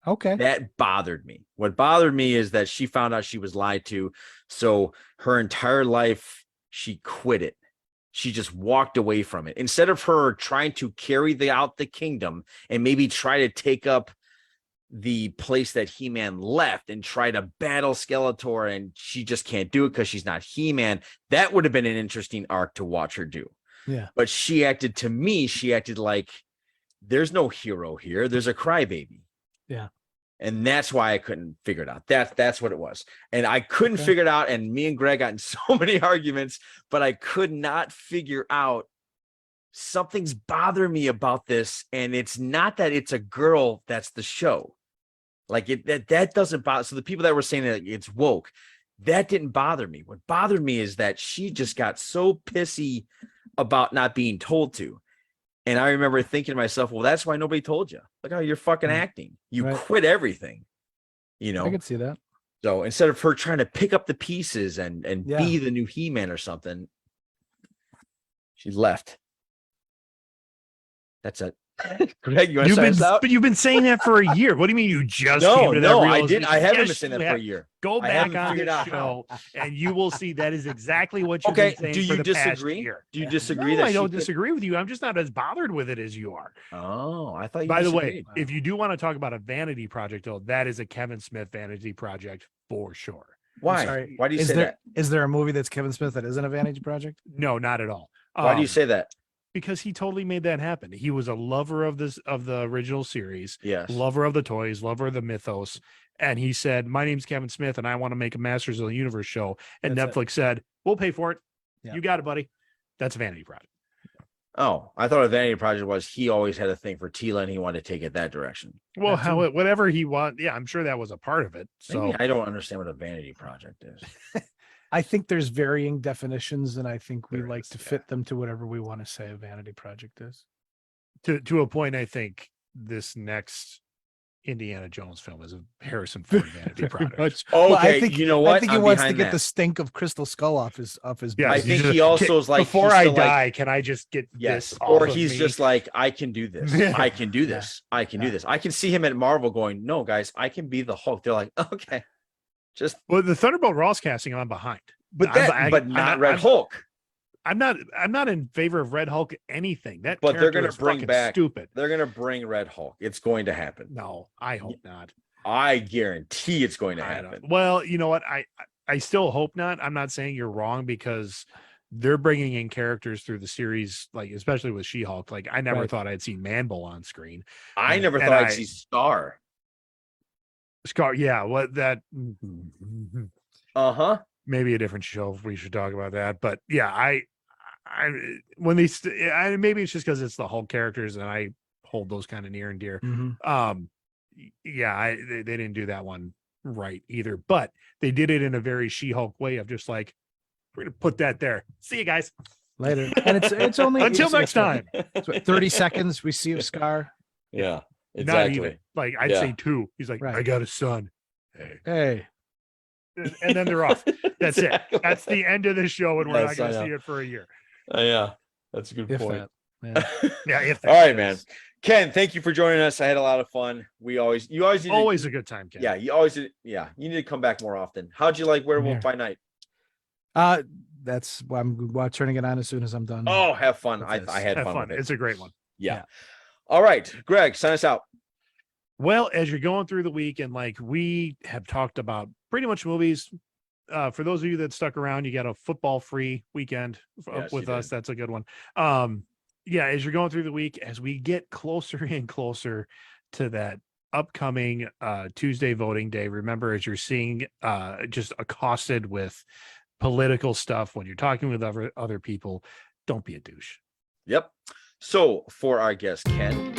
Okay. That bothered me. What bothered me is that she found out she was lied to. So her entire life, she quit it. She just walked away from it. Instead of her trying to carry out the kingdom and maybe try to take up the place that He-Man left and try to battle Skeletor, and she just can't do it because she's not He-Man. That would have been an interesting arc to watch her do. Yeah. But she acted like there's no hero here. There's a crybaby. Yeah. And that's why I couldn't figure it out. That's what it was. And I couldn't figure it out. And me and Greg got in so many arguments, but I could not figure out something's bothering me about this. And it's not that it's a girl that's the show. Like that doesn't bother. So the people that were saying that it's woke, that didn't bother me. What bothered me is that she just got so pissy about not being told to. And I remember thinking to myself, well, that's why nobody told you. Look how you're fucking acting. You quit everything, you know? I can see that. So instead of her trying to pick up the pieces and be the new He-Man or something, she left. That's it. Greg, you want to sign us out? But you've been saying that for a year. What do you mean you just came No, to that no, I realization? didn't. I haven't Yes, been saying that you for a have. year. Go I back haven't on figured the out show, how. and you will see that is exactly what you've Okay, been saying do for you the disagree? past year. Do you disagree No, that I don't she disagree with you. I'm just not as bothered with it as you are. Oh, I thought you By the disagreed. way, if you do want to talk about a vanity project, though, that is a Kevin Smith vanity project for sure. Why? Sorry, Why do you say that? Is there a movie that's Kevin Smith that isn't a vanity project? No, not at all. Why do you say that? Because he totally made that happen. He was a lover of the original series, Yes. lover of the toys, lover of the mythos. And he said, my name's Kevin Smith and I want to make a Masters of the Universe show. And That's Netflix said, we'll pay for it. Yeah. You got it, buddy. That's a vanity project. Oh, I thought a vanity project was he always had a thing for Tila and he wanted to take it that direction. Well, whatever he want. Yeah, I'm sure that was a part of it. So Maybe I don't understand what a vanity project is. I think there's varying definitions, and I think we like to fit them to whatever we want to say a vanity project is. to a point, I think this next Indiana Jones film is a Harrison Ford vanity project. Okay, Well, I think, you know what? I think he I'm wants to behind get that. the stink of Crystal Skull off his Yeah, I he's think just- he also is like before he's I still die, like, can I just get yes, this? or off of he's me? just like, I can do this. I can do this. I can do this. I can see him at Marvel going, no, guys, I can be the Hulk. They're like, okay, just Well, the Thunderbolt Ross casting, I'm behind. but not Red Hulk. I'm not in favor of Red Hulk anything. That But they're character gonna is bring fucking back- stupid. They're gonna bring Red Hulk. It's going to happen. No, I hope not. I guarantee it's going to I don't- happen. Well, you know what? I still hope not. I'm not saying you're wrong because they're bringing in characters through the series, like especially with She-Hulk. Like I never Right. thought I'd see Manbull on screen. I never and thought I'd I- see Scar. Scar, yeah, what that Uh-huh. maybe a different show if we should talk about that. But yeah, I when they maybe it's just because it's the Hulk characters and I hold those kind of near and dear. Yeah, they didn't do that one right either, but they did it in a very She-Hulk way of just like, we're gonna put that there. See you guys Later. And it's only until it's- next time. it's what, 30 seconds we see a Scar. Yeah, Not even like I'd Yeah. say 2. He's like, Right. I got a son. Hey. Hey. And then they're off. That's Exactly. it. That's the end of the show, and we're Yes, not going I to know. see it for a year. Yeah, that's a good If point. that. Yeah. Yeah. If All right, man. Ken, thank you for joining us. I had a lot of fun. You always need to- Always a good time, Ken. yeah, you always did. Yeah, you need to come back more often. How'd you like Werewolf Here. by Night? That's why I'm turning it on as soon as I'm done. Oh, have fun. I That's- had Have fun, fun. with it. It's a great one. Yeah. All right, Greg, sign us out. Well, as you're going through the week, and like we have talked about pretty much movies. For those of you that stuck around, you got a football free weekend Yes, with you us. did. That's a good one. Yeah, as you're going through the week, as we get closer and closer to that upcoming Tuesday voting day, remember, as you're seeing just accosted with political stuff when you're talking with other people, don't be a douche. Yep. So for our guest, Ken,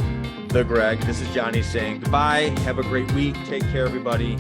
the Greg, this is Johnny saying goodbye. Have a great week. Take care, everybody.